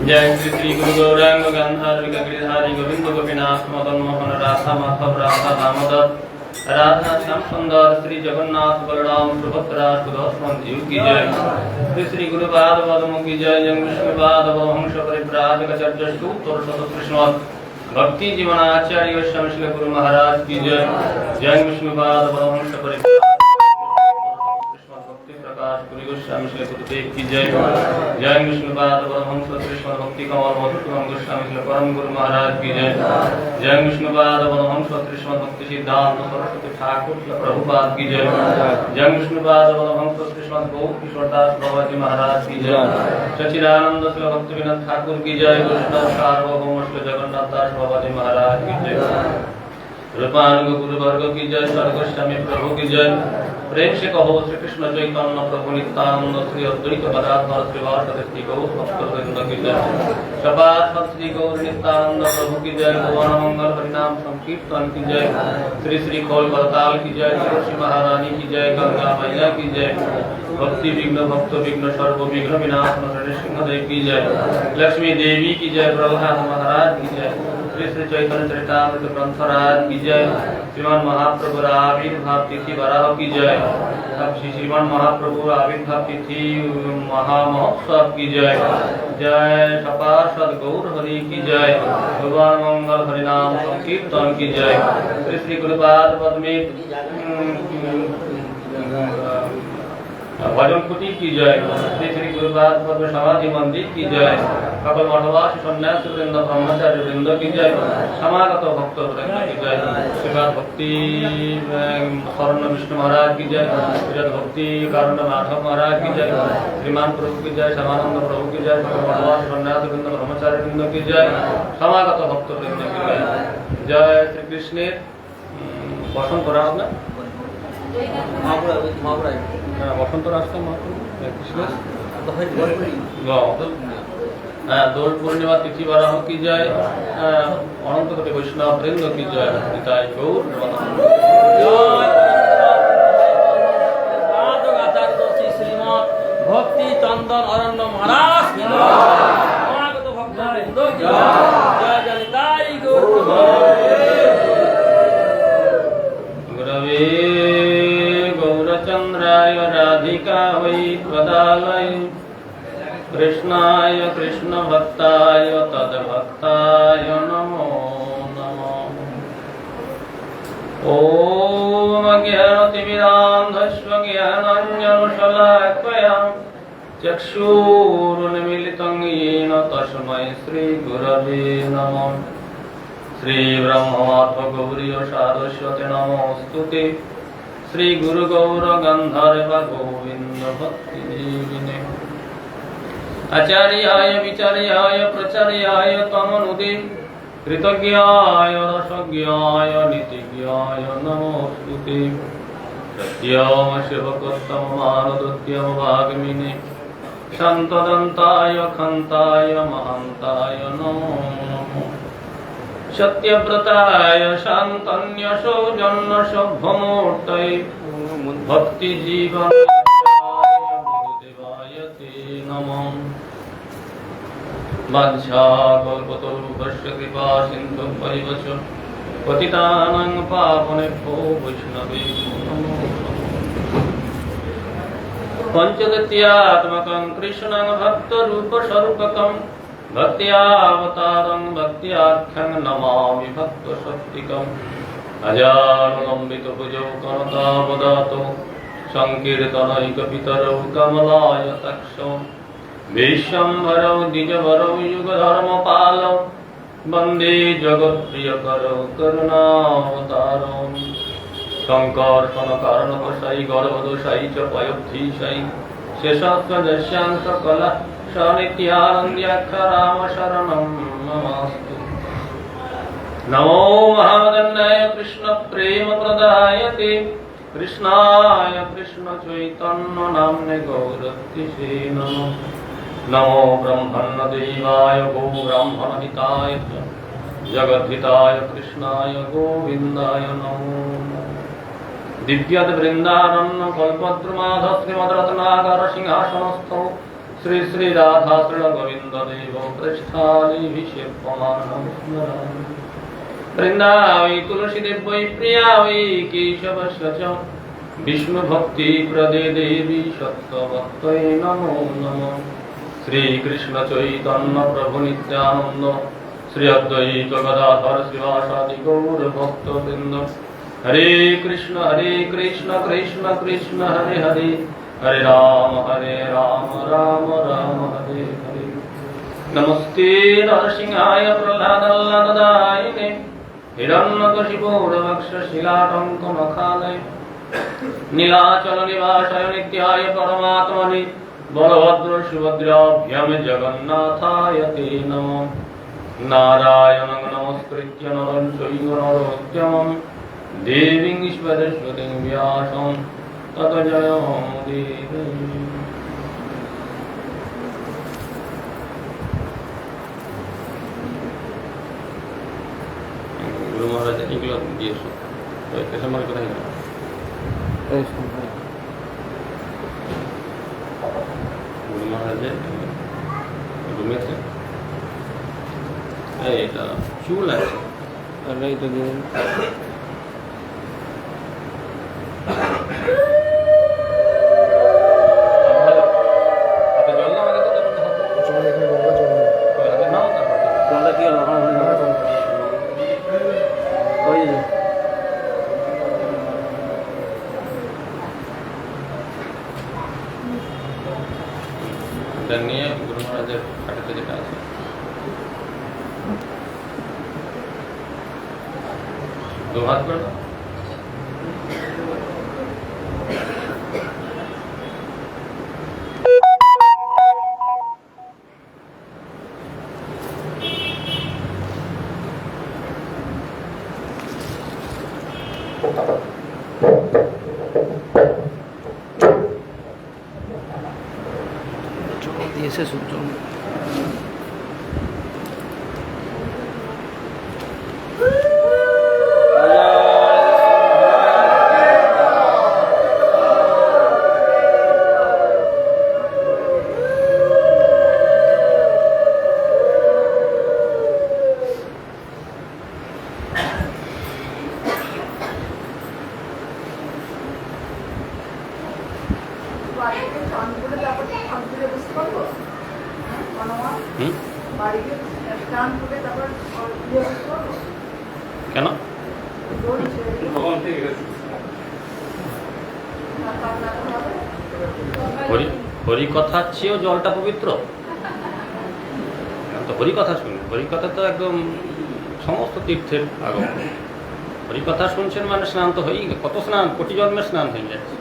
जय श्री श्री गुरु गौरांग गांधारिक गिरिधारी गोविंद गोपीनाथ मदन मोहन राधा माधव राधा दामोदर राधा श्याम सुंदर श्री जगन्नाथ बलराम सुभद्रा सुदर्शन जीव की जय। श्री श्री गुरुपाद पद्म की जय। जय विष्णुपाद हंस परिव्राजक चर्य सूत्र कृष्ण भक्ति जीवनाचार्य स्वामी श्री गुरु महाराज की जय। जय विष्णुपाद हंस परिव्राजक गोस्वामी श्री गुरुदेव की जय। जय विष्णुपाद परमहंस कृष्ण भक्ति कमल मधुसूदन गोस्वामी श्री परम गुरु महाराज की जय। जय विष्णुपाद परमहंस कृष्ण भक्ति सिद्धांत सरस्वती ठाकुर प्रभुपाद की जय। जय विष्णुपाद परमहंस कृष्ण गौ किशोरदास बाबा जी महाराज की जय। सच्चिदानंद श्री भक्ति विनोद ठाकुर की जय। वैष्णव सार्वभौम श्री जगन्नाथ दास बाबा जी महाराज की जय। रूपानुग गुरु वर्ग की जय। सर्वगोस्वामी प्रभु की जय। प्रेम से कहो श्री कृष्ण चैतन्य प्रभु नित्यानंद श्री अद्वैत गदाधर श्रीवासदि गौर भक्तवृंद की जय। सपाद श्री गौर नित्यानंद प्रभु की जय। भगवान मंगल हरिनाम संकीर्तन की जय। श्री श्री खोल करताल की जय। तुलसी महारानी की जय। गंगा मैया की जय। भक्ति विघ्न भक्त विघ्न सर्व विघ्न विनाश सिंहदेव की जय। लक्ष्मी देवी की जय। प्रहलाद महाराज की जय। श्री श्री चैतन्य चरितामृत ग्रंथराज की जय। श्रीमान महाप्रभु आविर्भाव तिथि वराह की जय। श्रीमान महाप्रभु आविर्भाव तिथि महामहोत्सव की जय। जय सपार्षद गौर हरि की जय। भगवान मंगल हरिनाम संकीर्तन की जय। श्री श्री गुरुपाद पद्मे भजन कुटी की जय। श्री श्री गुरुपाद पद्म समाधि मंदिर की जय। कपल मठवासी सन्यासी वृंद ब्रह्मचार्य वृंद की जय। समागत भक्त वृंद की जय। श्रीमद भक्ति शरण विष्णु महाराज की जय। श्रीमद भक्ति कारण माधव महाराज की जय। श्रीमान प्रभु की जय। समानंद प्रभु की जय। कपल मठवासी सन्यासी वृंद ब्रह्मचार्य वृंद की जय। समागत भक्त वृंद की जय। जय श्री कृष्ण बसंत राज ना বসন্ত রাস্তা দোল পূর্ণিমা তিথি বারাহ কি জয়। অনন্ত কোটি বৈষ্ণব বৃন্দ কি জয়। নিতাই গৌর শ্রীমৎ ভক্তি চন্দন অরণ্য মহারাজ ভক্ত জয় জয় নিতাই গৌর গুরবে गौरचंद्राय राधिका वै त्वदालय कृष्णाय कृष्ण भक्ताय तद्भक्ताय नमो नमः। ओम ज्ञानतिमिरान्धस्व ज्ञानाञ्जनशलाकया चक्षुरुन्मीलितं येन तस्मै श्रीगुरवे नमः। श्रीब्रह्मवात्मगौरी सारस्वती नमोऽस्तुते। श्री गुरु गौर गंधर्व गोविंद भक्ति जीविने आचार्याय विचार्याय प्रचार्याय तमनुदे कृतज्ञाय रसज्ञाय नीतिज्ञाय नमोस्तुते। सत्यम शिवकोत्तम मानदोद्यम वाग्मिने शान्तदन्ताय खन्ताय महान्ताय नमो नमः। सत्यव्रताय शान्तन्य सौजन्य सभ्यमूर्तये भक्ति जीवन गुरुदेवाय ते नमः। वाञ्छाकल्पतरुभ्यश्च कृपा सिन्धुभ्यैव च पतितानां पावनेभ्यो वैष्णवेभ्यो नमो नमः। पञ्चदत्यात्मकं कृष्णं भक्तरूपस्वरूपकं भक्त्यावतारं भक्त्याख्यं नमामि भक्तशक्तिकम्। अजानुलम्बितभुजौ कनकावदातौ संकीर्तनैकपितरौ कमलायताक्षौ विश्वम्भरौ द्विजवरौ युगधर्मपालौ वन्दे जगत्प्रियकरौ करुणावतारौ। संकर्षणकारणवशायि गर्भदोषायि च पयोब्धीशायि शेषत्वदस्यांशकला नित्यानन्द्याक्षराम शरणं नमस्तु। नमो महागणाय कृष्ण प्रेम प्रदायते कृष्णाय कृष्ण चैतन्य नाम्ने गौरतिसे नमः। नमो ब्रह्मण्य देवाय गो ब्राह्मण हिताय जगद्धिताय कृष्णाय गोविन्दाय नमो। दिव्यद वृन्दारण्य कल्पद्रुमाध श्रीमद्रत्नाकर सिंहासनस्थौ श्री श्री राधा कृष्ण गोविंद देव पृष्ठाभिषेकमानं स्मरामि वृंदावै तुलसी देवै प्रिया वै केशवस्य च विष्णु भक्ति प्रदे देवी सत्त्ववत्त्वै नमो नमः श्री कृष्ण चैतन्य प्रभु नित्यानंद श्री अद्वैत गदाधर श्रीवासादि गौर भक्तवृंद हरे कृष्ण कृष्ण कृष्ण हरे हरे हरे राम राम राम हरे हरे नमस्ते नरसिंहाय प्रह्लादाय हिरण्यकशिपूर्वक्षशिलाटङ्कमखालय नीलाचल निवासाय नित्याय परमात्मने बलभद्र सुभद्राभ्यां जगन्नाथाय ते नमः नारायणं नमस्कृत्य नरं चैव नरोत्तमं देवीं सरस्वतीं व्यासं ततो जयमुदीरये। गुरु महाराज एগুলো দিয়েছো তো कैसे मार কোথায় গেল गुरु महाराज रूमे से এটা চুল আছে আর এই তো দিয়ে নিয়ে গুরু মহারাজের কাটাতে যেটা আছে দু হাত করে দাও। দিয়েছে সূর্য কেন হরি কথার চেয়েও জলটা পবিত্র তো হরি কথা শুনুন হরি কথা তো একদম সমস্ত তীর্থের আগমন হরি কথা শুনছেন মানে স্নান তো হয়েই কত স্নান কোটি জন্মের স্নান হয়ে যাচ্ছে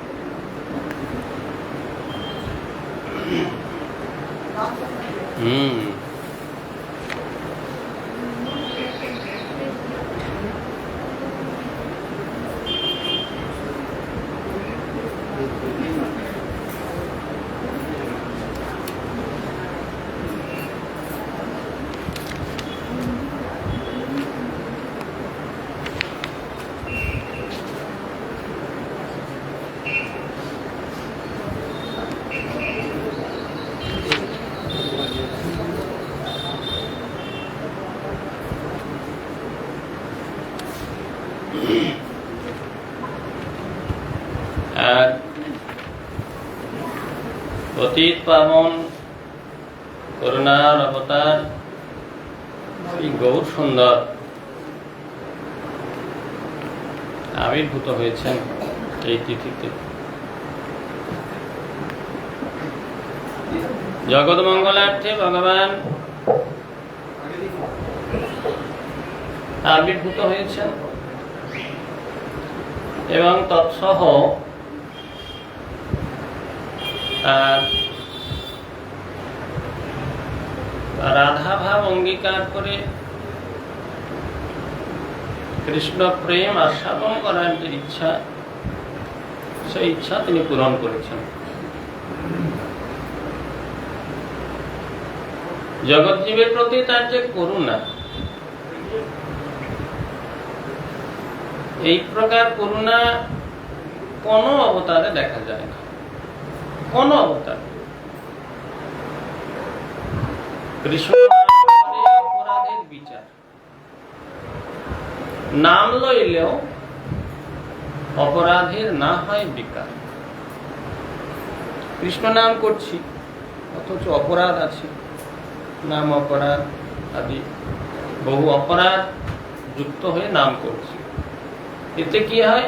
পতিত পাবন করুণার অবতার শ্রী গৌর সুন্দর আবির্ভূত হয়েছেন এই তিথিতে। জগৎ মঙ্গলার্থে ভগবান আবির্ভূত হয়েছেন এবং তৎসহ রাধা ভাব অঙ্গীকার করে কৃষ্ণ প্রেম আস্বাদন করার যে ইচ্ছা সেই ইচ্ছা তিনি পূরণ করেছেন। জগৎজীবের প্রতি তার যে করুণা, এই প্রকার করুণা কোন অবতারে দেখা যায় না, কোন অবতার। কৃষ্ণ অপরাধের বিচার। নাম লইলেও অপরাধের না হয় বিকার। কৃষ্ণ নাম করছি অথচ অপরাধ আছে, নাম অপরাধ আদি বহু অপরাধ যুক্ত হয়ে নাম করছি। এতে কি হয়?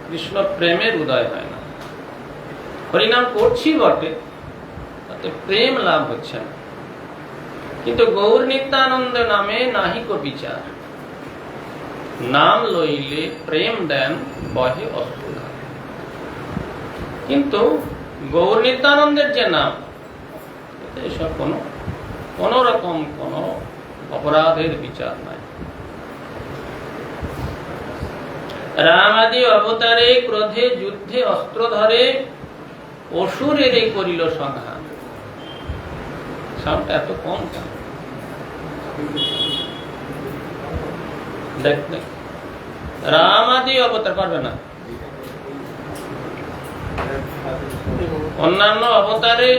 কৃষ্ণ প্রেমের উদয় হয় না। হরিনাম করছি বটে, তাতে প্রেম লাভ হচ্ছে না। কিন্তু গৌর নিত্যানন্দ নামে নাহিক বিচার। নাম লইলে প্রেম দেন বহে অস্ত্রধার। কিন্তু গৌর নিত্যানন্দের যে নাম, এতে এসব কোন রকম কোন অপরাধের বিচার নাই। রাম আদি অবতারে ক্রোধে যুদ্ধে অস্ত্র ধরে অসুরের করিল সংহার। সাউন্ডটা এত কম কেন? দেখ দেখ, রাম আদি অবতার পারবে না। অন্যান্য অবতারে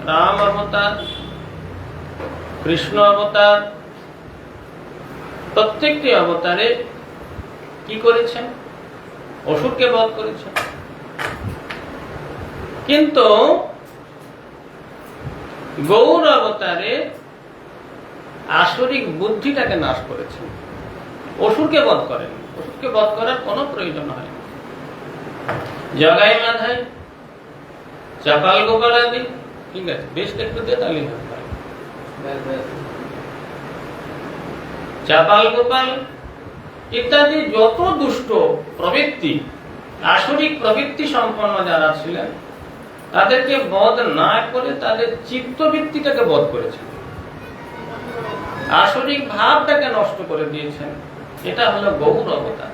রাম অবতার, কৃষ্ণ অবতার, প্রত্যেকটি অবতারে কি করেছেন? অসুরকে বধ করেছেন। কিন্তু গৌর অবতারে আসরিক বুদ্ধিটাকে নাশ করেছেন, অসুরকে বধ করেন। অসুরকে বধ করার কোনো প্রয়োজন হয় না। জগাই মাধাই, চাপাল গোপাল আদি, ঠিক আছে, বেশ একটু দিয়ে তালি হয়। চাপাল গোপাল ইত্যাদি যত দুষ্ট প্রবৃত্তি, আসরিক প্রবৃত্তি সম্পন্ন যারা ছিলেন, তাদেরকে বধ না করে তাদের চিত্তবৃত্তিটাকে বধ করেছেন, আসরিক ভাবটাকে নষ্ট করে দিয়েছেন। এটা হলো গৌর অবতার।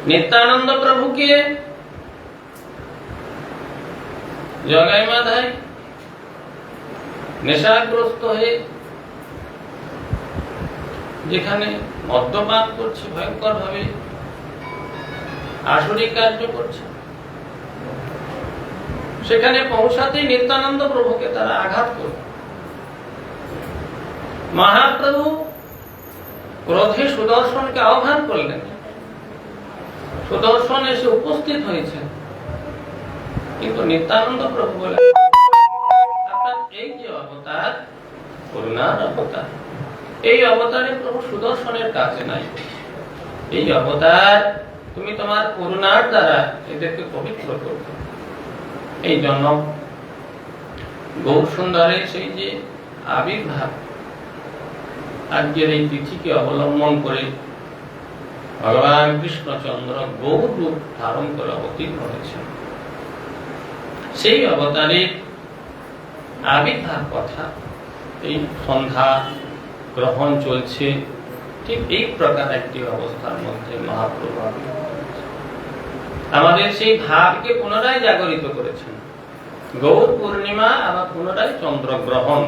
নিত্যানন্দ প্রভুকে জগাই মাধাই নেশাগ্রস্ত হয়ে যেখানে মদ্যপান করছে, ভয়ঙ্কর ভাবে আসরিক কার্য করছে, সেখানে পৌঁছাতেই নিত্যানন্দ প্রভুকে তারা আঘাত করল। মহাপ্রভু ক্রোধে সুদর্শনকে আহ্বান করলেন। সুদর্শন এসে উপস্থিত হয়েছেন, কিন্তু নিত্যানন্দ প্রভু বলেন, আপনার এই যে অবতার, করুণার অবতার, এই অবতারে প্রভু সুদর্শনের কাছে নাই। এই অবতার তুমি তোমার করুণার দ্বারা এদেরকে পবিত্র করবে। এই জন্য গৌর সুন্দরের সেই যে আবির্ভাব, আজকের এই তিথিকে অবলম্বন করে ভগবান কৃষ্ণচন্দ্র গৌর রূপ ধারণ করে অবতীর্ণ হয়েছেন। সেই অবতারের আবির্ভাব কথা এই সন্ধ্যা গ্রহণ চলছে, ঠিক এই প্রকার একটি অবস্থার মধ্যে মহাপ্রভু আমাদের সেই ভাবকে পুনরায় জাগরিত করেছেন। গৌর পূর্ণিমা আবার পুনরায় চন্দ্রগ্রহণ,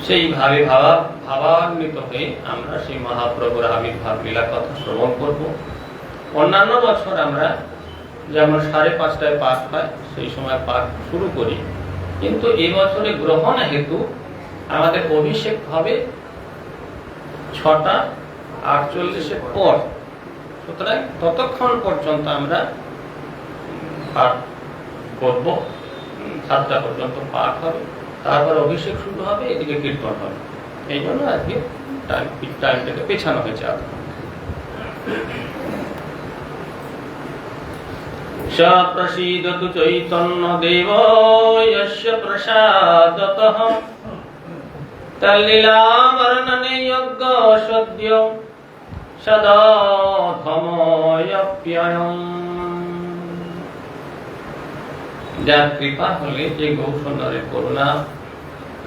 সেই ভাবে ভাবান্বিত হয়ে আমরা সেই মহাপ্রভুর আবির্ভাব লীলা কথা শ্রবণ করব। অন্যান্য বছর আমরা যেমন 5:30 পাঠ হয়, সেই সময় পাঠ শুরু করি, কিন্তু এই বছরে গ্রহণ হেতু আমাদের অভিষেক হবে 6:48 পর। সুতরাং ততক্ষণ পর্যন্ত আমরা পাঠ করব, 7টা পর্যন্ত পাঠ হবে, তারপর অভিষেক শুরু হবে, এদিকে কীর্তন হবে। এই জন্য আজকে টাইমটাকে পেছানো হয়েছে। প্রসীদতু চৈতন্য দেব যস্য প্রসাদতঃ তল্লীলা বর্ণনে যোগ্য সদ্য সদধময়প্যয়ম। যার কৃপা হলে, যে গৌর সুন্দরের করুণা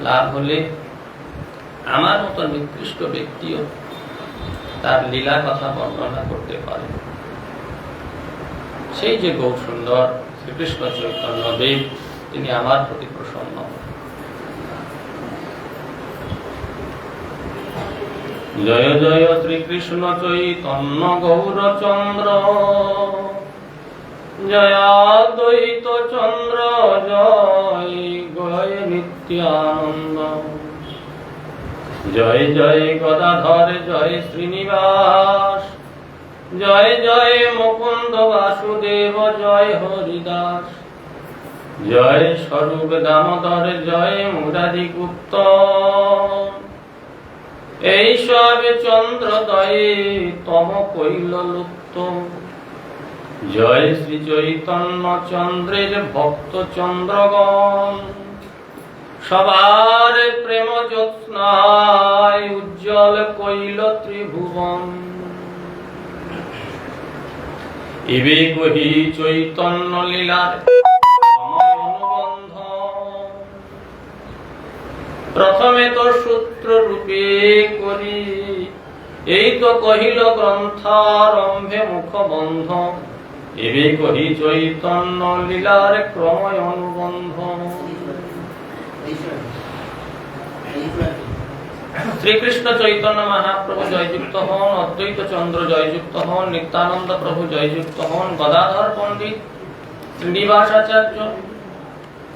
লাভ হলে আমার মতো নিকৃষ্ট ব্যক্তিও তার লীলা কথা বর্ণনা করতে পারে। সেই যে গৌর সুন্দর শ্রীকৃষ্ণ চৈতন্য দেব, তিনি আমার প্রতি প্রসন্ন। জয় জয় শ্রীকৃষ্ণ চৈতন্য গৌরচন্দ্র জয়াদ্বৈত চন্দ্র জয় গয় নিত্যানন্দ। জয় জয় গদাধর জয় শ্রীনিবাস, জয় জয় মুকুন্দ বাসুদেব জয় হরিদাস। জয় স্বরূপ দামোদর জয় মুরারি গুপ্ত। এই সব চন্দ্রদয়ে তম কৈল লুপ্ত। জয় শ্রী চৈতন্য চন্দ্রের ভক্ত চন্দ্রগণ, সবার প্রেম জ্যোৎস্নায় উজ্জ্বল কৈল ত্রিভুবন। ইবে কহি চৈতন্য লীলার অনুবন্ধ, প্রথমে তো সূত্র রূপে করি, এই তো কহিল গ্রন্থারম্ভে মুখ বন্ধ। এবে কহি চৈতন্য লীলার ক্রময় অনুবন্ধ। শ্রীকৃষ্ণ চৈতন্য মহাপ্রভু জয়যুক্ত হন, অদ্বৈত চন্দ্র জয়যুক্ত হন, নিত্যানন্দ প্রভু জয়যুক্ত হন, গদাধর পণ্ডিত, শ্রীনিবাস আচার্য,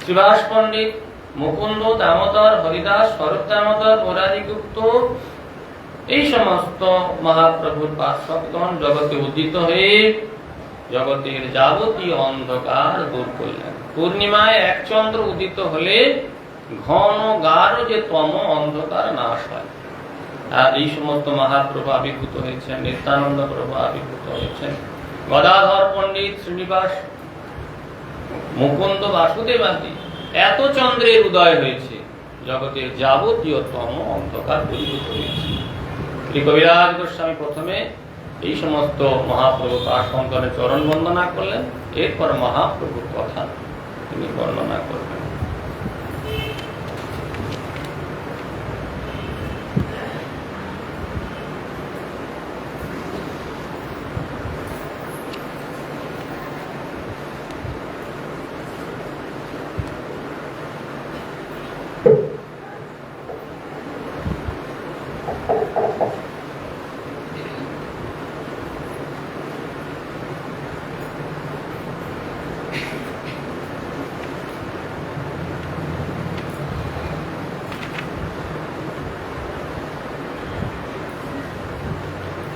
শ্রীবাস পণ্ডিত, মুকুন্দ দামোদর, হরিদাস, স্বরূপ দামোদর, মুরারি গুপ্ত, এই সমস্ত মহাপ্রভুর পার্শ্বদগণ জগতে উদিত হয়ে জগতের যাবতীয় অন্ধকার দূর করলেন। পূর্ণিমায় এক চন্দ্র উদিত হলে ঘন গাঢ় যে তম অন্ধকার নাশ হয়। আর এই সমস্ত মহাপ্রভু আবির্ভূত হয়েছেন, নিত্যানন্দ প্রভু আবির্ভূত হয়েছেন, গদাধর পণ্ডিত, শ্রীনিবাস, মুকুন্দ, বাসুদেব আদি এত চন্দ্রের উদয় হয়েছে, জগতের যাবতীয় তম অন্ধকার দূরীভূত হয়েছে। শ্রী কবিরাজ গোস্বামী প্রথমে এই সমস্ত মহাপ্রভু পার্শ্বদগণের চরণ বন্দনা করলেন, এরপর মহাপ্রভুর কথা তিনি বর্ণনা করবেন।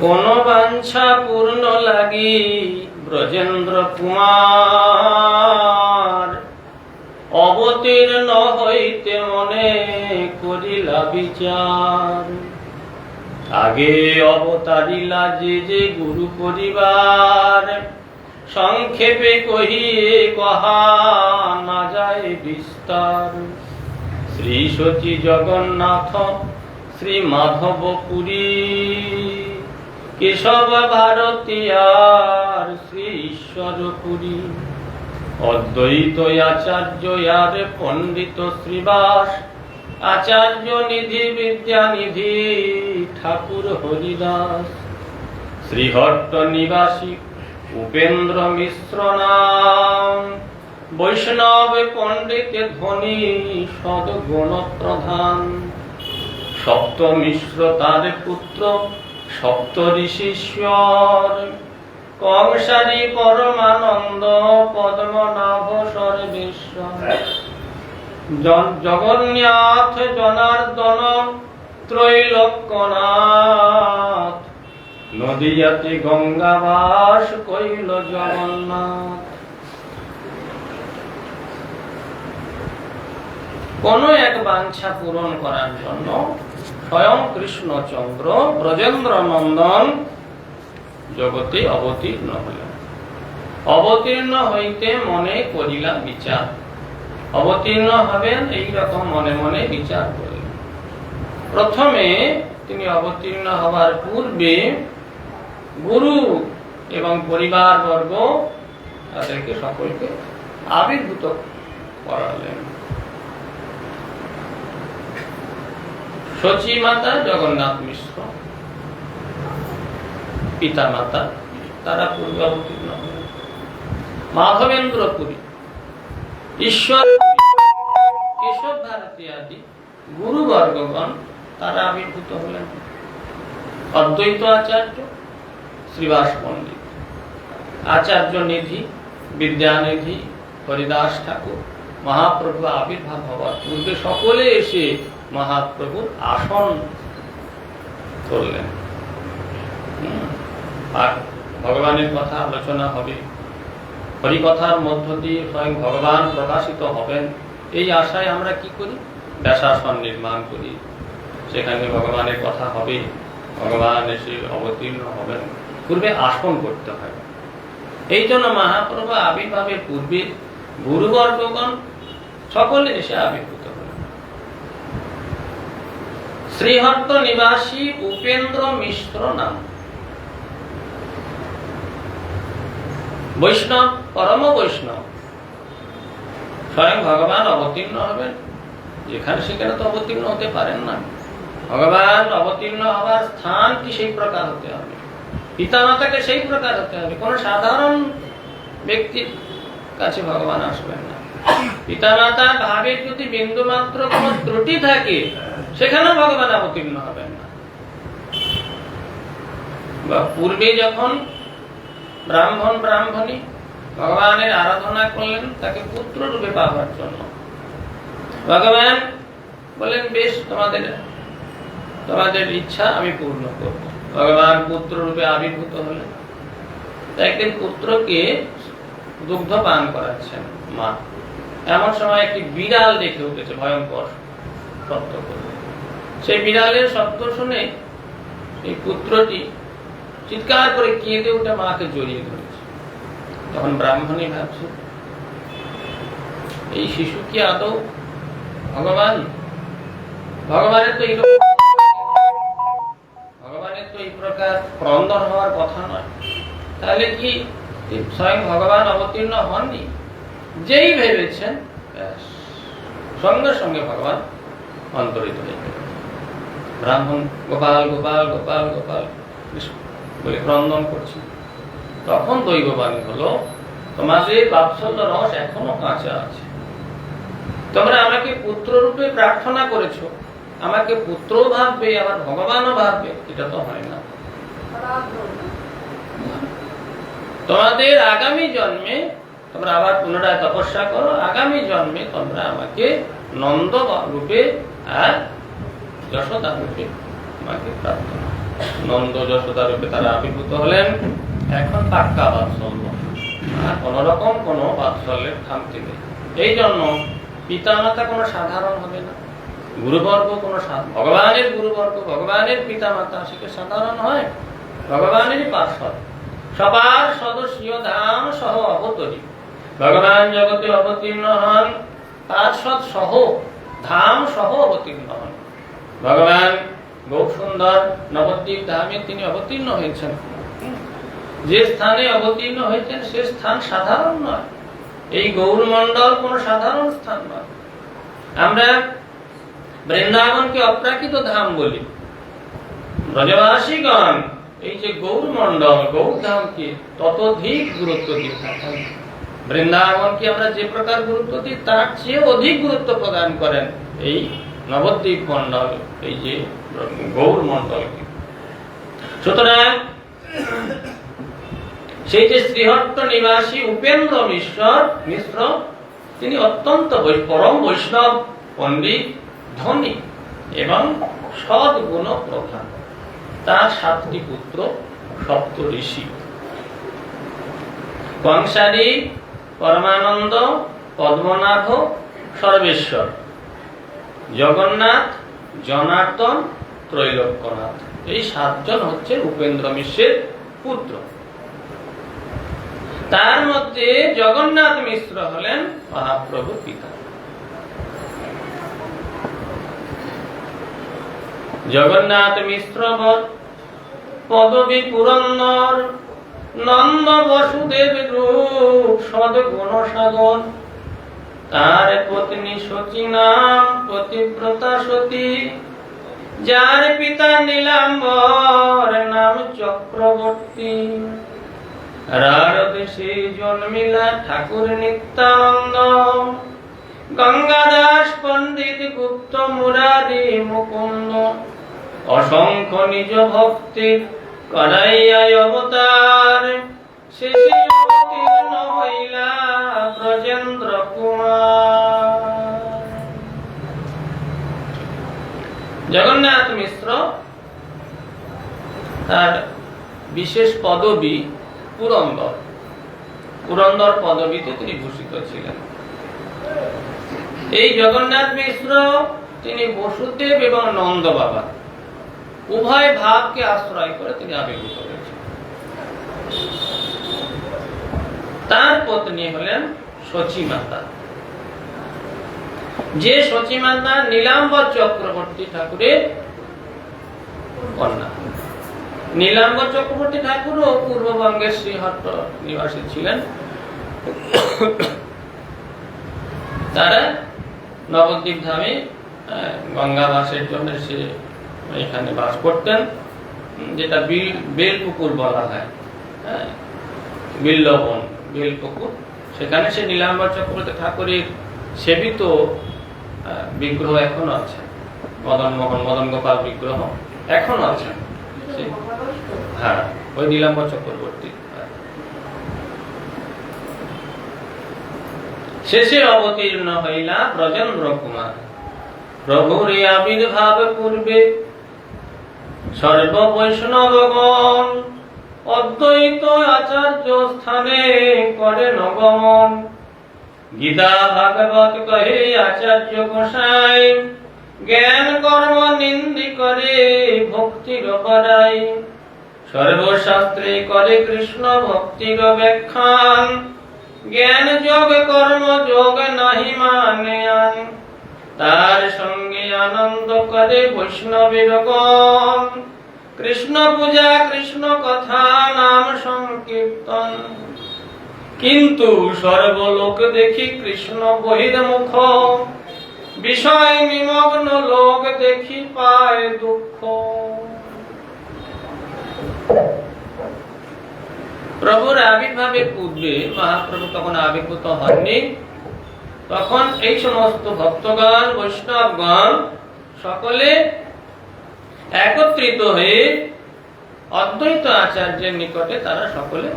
কোন বাঞ্ছা পূর্ণ লাগি ব্রজেন্দ্র কুমার, অবতীর্ণ হইতে মনে করিলা বিচার। আগে অবতারিলা যে যে গুরু পরিবার, সংক্ষেপে কহিয়ে কহা না যায় বিস্তার। শ্রী সচি জগন্নাথ, শ্রী মাধব পুরী, কেশব ভারতী আর শ্রী ঈশ্বর পুরী। অদ্বৈত আচার্য আর পণ্ডিত শ্রীবাস, আচার্য নিধি বিদ্যানিধি ঠাকুর হরিদাস। শ্রীহট্ট নিবাসী উপেন্দ্র মিশ্র নাম, বৈষ্ণব পণ্ডিত ধনী সদ্গুণ প্রধান। সপ্ত মিশ্র তার পুত্র, সপ্ত ঋষীশ্বর, কংসারী পরমানন্দ পদ্মনাভ সর্বেশ্বর। জগন্নাথ জনার্দন ত্রৈলোক্যনাথ, নদীয়াতে গঙ্গাবাস কইল জগন্নাথ। কোন এক বাঞ্ছা পূরণ করার জন্য স্বয়ং কৃষ্ণচন্দ্র ব্রজেন্দ্র নন্দন জগতে অবতীর্ণ হলেন। অবতীর্ণ হইতে মনে করিলা বিচার। অবতীর্ণ হবেন এইরকম মনে মনে বিচার করলেন। প্রথমে তিনি অবতীর্ণ হবার পূর্বে গুরু এবং পরিবার বর্গ তাদেরকে সকলকে আবির্ভূত করালেন। সচী মাতা জগন্নাথ মিশ্র, পিতা মাতা তারা পূর্বে অবতীর্ণ হলেন। মাধবেন্দ্র পুরী, ঈশ্বর, কেশব ভারতী আদি গুরুবর্গগণ তারা আবির্ভূত হলেন। অদ্বৈত আচার্য, শ্রীবাস পণ্ডিত, আচার্য নিধি, বিদ্যানিধি হরিদাস ঠাকুর মহাপ্রভু আবির্ভাব হওয়ার পূর্বে সকলে এসে মহাপ্রভুর আসন করলেন। আর ভগবানের কথা আলোচনা হবে, হরিকথার মধ্য দিয়ে স্বয়ং ভগবান প্রকাশিত হবেন, এই আশায় আমরা কি করি? ব্যাসাসন নির্মাণ করি, সেখানে ভগবানের কথা হবে, ভগবান এসে অবতীর্ণ হবেন। পূর্বে আসন করতে হয়। এই জন্য মহাপ্রভু আবির্ভাবের পূর্বে গুরুবর্গগণ সকলে এসে আবির্ভূত হলেন। শ্রীহট্ট নিবাসী উপেন্দ্র মিশ্র নাম, বৈষ্ণব, পরম বৈষ্ণব। স্বয়ং ভগবান অবতীর্ণ হবেন, যেখানে সেখানে তো অবতীর্ণ হতে পারেন না। ভগবান অবতীর্ণ হওয়ার স্থানটি সেই প্রকার হতে হবে, পিতামাতাকে সেই প্রকার হতে হবে। কোন সাধারণ ব্যক্তির কাছে ভগবান আসবেন না। পিতামাতা ভাবের যদি বিন্দু মাত্র কোন ত্রুটি থাকে, সেখানে ভগবান অবতীর্ণ হবেন না। বা পূর্বে যখন ব্রাহ্মণ ব্রাহ্মণী ভগবানের আরাধনা করলেন তাকে পুত্র রূপে পাওয়ার জন্য, ভগবান বলেন বেশ, তোমাদের ইচ্ছা আমি পূর্ণ করব। ভগবান পুত্র রূপে আবির্ভূত হলেন। একদিন পুত্রকে দুগ্ধ পান করাচ্ছেন মা, এমন সময় একটি বিড়াল দেখে উঠেছে, ভয়ঙ্কর শব্দ করে। সেই বিড়ালের শব্দ শুনে এই পুত্রটি চিৎকার করে কেঁদে উঠে মাকে জড়িয়ে ধরেছে। তখন ব্রাহ্মণী ভাবছে, এই শিশু কি আদৌ ভগবান? ভগবানের তো এই প্রকার ক্রন্দন হওয়ার কথা নয়। তাহলে কি স্বয়ং ভগবান অবতীর্ণ হননি? যেই ভেবেছেন সঙ্গে সঙ্গে ভগবান অন্তরিত হয়ে গেল। ব্রাহ্মণ গোপাল গোপাল গোপাল গোপাল বলে ক্রন্দন করছে। তখন দৈববাণী হলো, তোমাদের বাৎসল্য রস এখনো কাঁচা আছে। তোমরা আমাকে পুত্র রূপে প্রার্থনা করেছো, আমাকে পুত্র ভাববে আবার ভগবানও ভাববে, এটা তো হয় না। তোমাদের আগামী জন্মে তোমরা আবার পুনরায় তপস্যা করো, আগামী জন্মে তোমরা আমাকে নন্দ রূপে আর যশোদা রূপে আমাকে প্রার্থনা। নন্দ যশোদা রূপে তারা আবির্ভূত হলেন। এখন পাক্কা বাৎসল্য, আর কোন রকম কোন বাৎসল্যের খামতি নেই। এই জন্য পিতামাতা কোনো সাধারণ হবে না, গুরুবর্গ কোনো ভগবানের গুরুবর্গ, ভগবানের পিতামাতা সেটা সাধারণ হয়, ভগবানেরই পার্শ্বদ, সবার সদস্য ধাম সহ অবতরী। ভগবান জগতে অবতীর্ণ হন, পার্শ্বদ সহ ধাম সহ অবতীর্ণ হন। ভগবান গৌর সুন্দর নবদ্বীপ ধামে তিনি অবতীর্ণ হয়েছেন। যে স্থানে অবতীর্ণ হয়েছেন সে স্থান সাধারণ নয়। এই গৌরমণ্ডল কোন সাধারণ স্থান নয়। আমরা বৃন্দাবনকে অপ্রাকৃত ধাম বলি। ব্রজবাসীগণ এই যে গৌরমণ্ডল গৌরধামকে ততোধিক গুরুত্ব দিয়ে থাকেন। বৃন্দাবনকে আমরা যে প্রকার গুরুত্ব দিই তার চেয়ে অধিক গুরুত্ব প্রদান করেন এই নবদ্বীপ মণ্ডল, এই যে গৌরমণ্ডলকে। সুতরাং সেই যে শ্রীহট্ট নিবাসী উপেন্দ্র মিশ্র তিনি অত্যন্ত পরম বৈষ্ণব, পণ্ডিত, ধনী এবং সদ্গুণ প্রধান। তার 7টি পুত্র, সপ্ত ঋষি, কংসারী, পরমানন্দ, পদ্মনাভ, সর্বেশ্বর, জগন্নাথ, জনার্দন, ত্রৈলোক্যনাথ। এই 7 জন হচ্ছে উপেন্দ্র মিশ্রের পুত্র। তার মধ্যে জগন্নাথ মিশ্র হলেন মহাপ্রভুর পিতা। জগন্নাথ মিশ্র পদবী পুরন্দর, নন্দ বসুদেব রূপ সদ্গুণ সাগর। তার পত্নী সতী নাম পতিব্রতা সতী, যার পিতা নীলাম্বর নাম চক্রবর্তী। রাঢ় দেশে জন্মিলা ঠাকুর নিত্যানন্দ, গঙ্গাদাস পণ্ডিত গুপ্ত মুরারি মুকুন্দ। অসংখ্য নিজ ভক্তির করাইয়া অবতার, শেষে অবতীর্ণ হইলা ব্রজেন্দ্র কুমার। জগন্নাথ মিশ্র তার বিশেষ পদবী পুরন্দর। পুরন্দর পদবীতে তিনি ভূষিত ছিলেন। এই জগন্নাথ মিশ্র তিনি বসুদেব এবং নন্দ বাবা উভয় ভাবকে আশ্রয় করে তিনি আবির্ভূত হয়েছেন। তার পত্নী হলেন সচিমাতা, যে সচিমাতা নীলাম্বর চক্রবর্তী ঠাকুরের কন্যা। নীলাম্বর চক্রবর্তী ঠাকুরও পূর্ববঙ্গের শ্রীহট্ট নিবাসী ছিলেন। তারা নবদ্বীপ ধামে গঙ্গা বাসের জন্য সে এখানে বাস করতেন, যেটা বেলপুকুর বলা হয়, বিল্লবন বেলপুকুর। সেখানে সে নীলাম্বর চক্রবর্তী ঠাকুরের সেবিত বিগ্রহ এখনো আছে, মদন মোহন মদন গোপাল বিগ্রহ এখনো আছে। হ্যাঁ, ওই নীলাম্বর চক্রবর্তী। শেষে অবতীর্ণ হইলা ব্রজেন্দ্র কুমার। প্রভুর আবির্ভাব পূর্বে সর্ব বৈষ্ণবগণ অদ্বৈত আচার্য স্থানে করে নগমন। গীতা ভাগবত কহে আচার্য গোসাই, জ্ঞান কর্ম নিন্দি করে ভক্তির বড়াই। সর্বশাস্ত্রে করে কৃষ্ণ ভক্তির ব্যাখ্যান, জ্ঞান যোগ কর্ম যোগ নাহি মানে আন। তার সঙ্গে আনন্দ করে বৈষ্ণবের গণ, কৃষ্ণ পূজা কৃষ্ণ কথা নাম সংকীর্তন। কিন্তু সর্বলোক দেখি কৃষ্ণ বহির্মুখ, বিষয় নিমগ্ন লোক দেখি পায় দুঃখ। প্রভুর আবির্ভাবের পূর্বে মহাপ্রভু তখন আবির্ভূত হননি। তখন এই সমস্ত ভক্তগণ বৈষ্ণবগণ সকলে একত্রিত হয়ে অদ্বৈত আচার্যের নিকটে তারা সকলে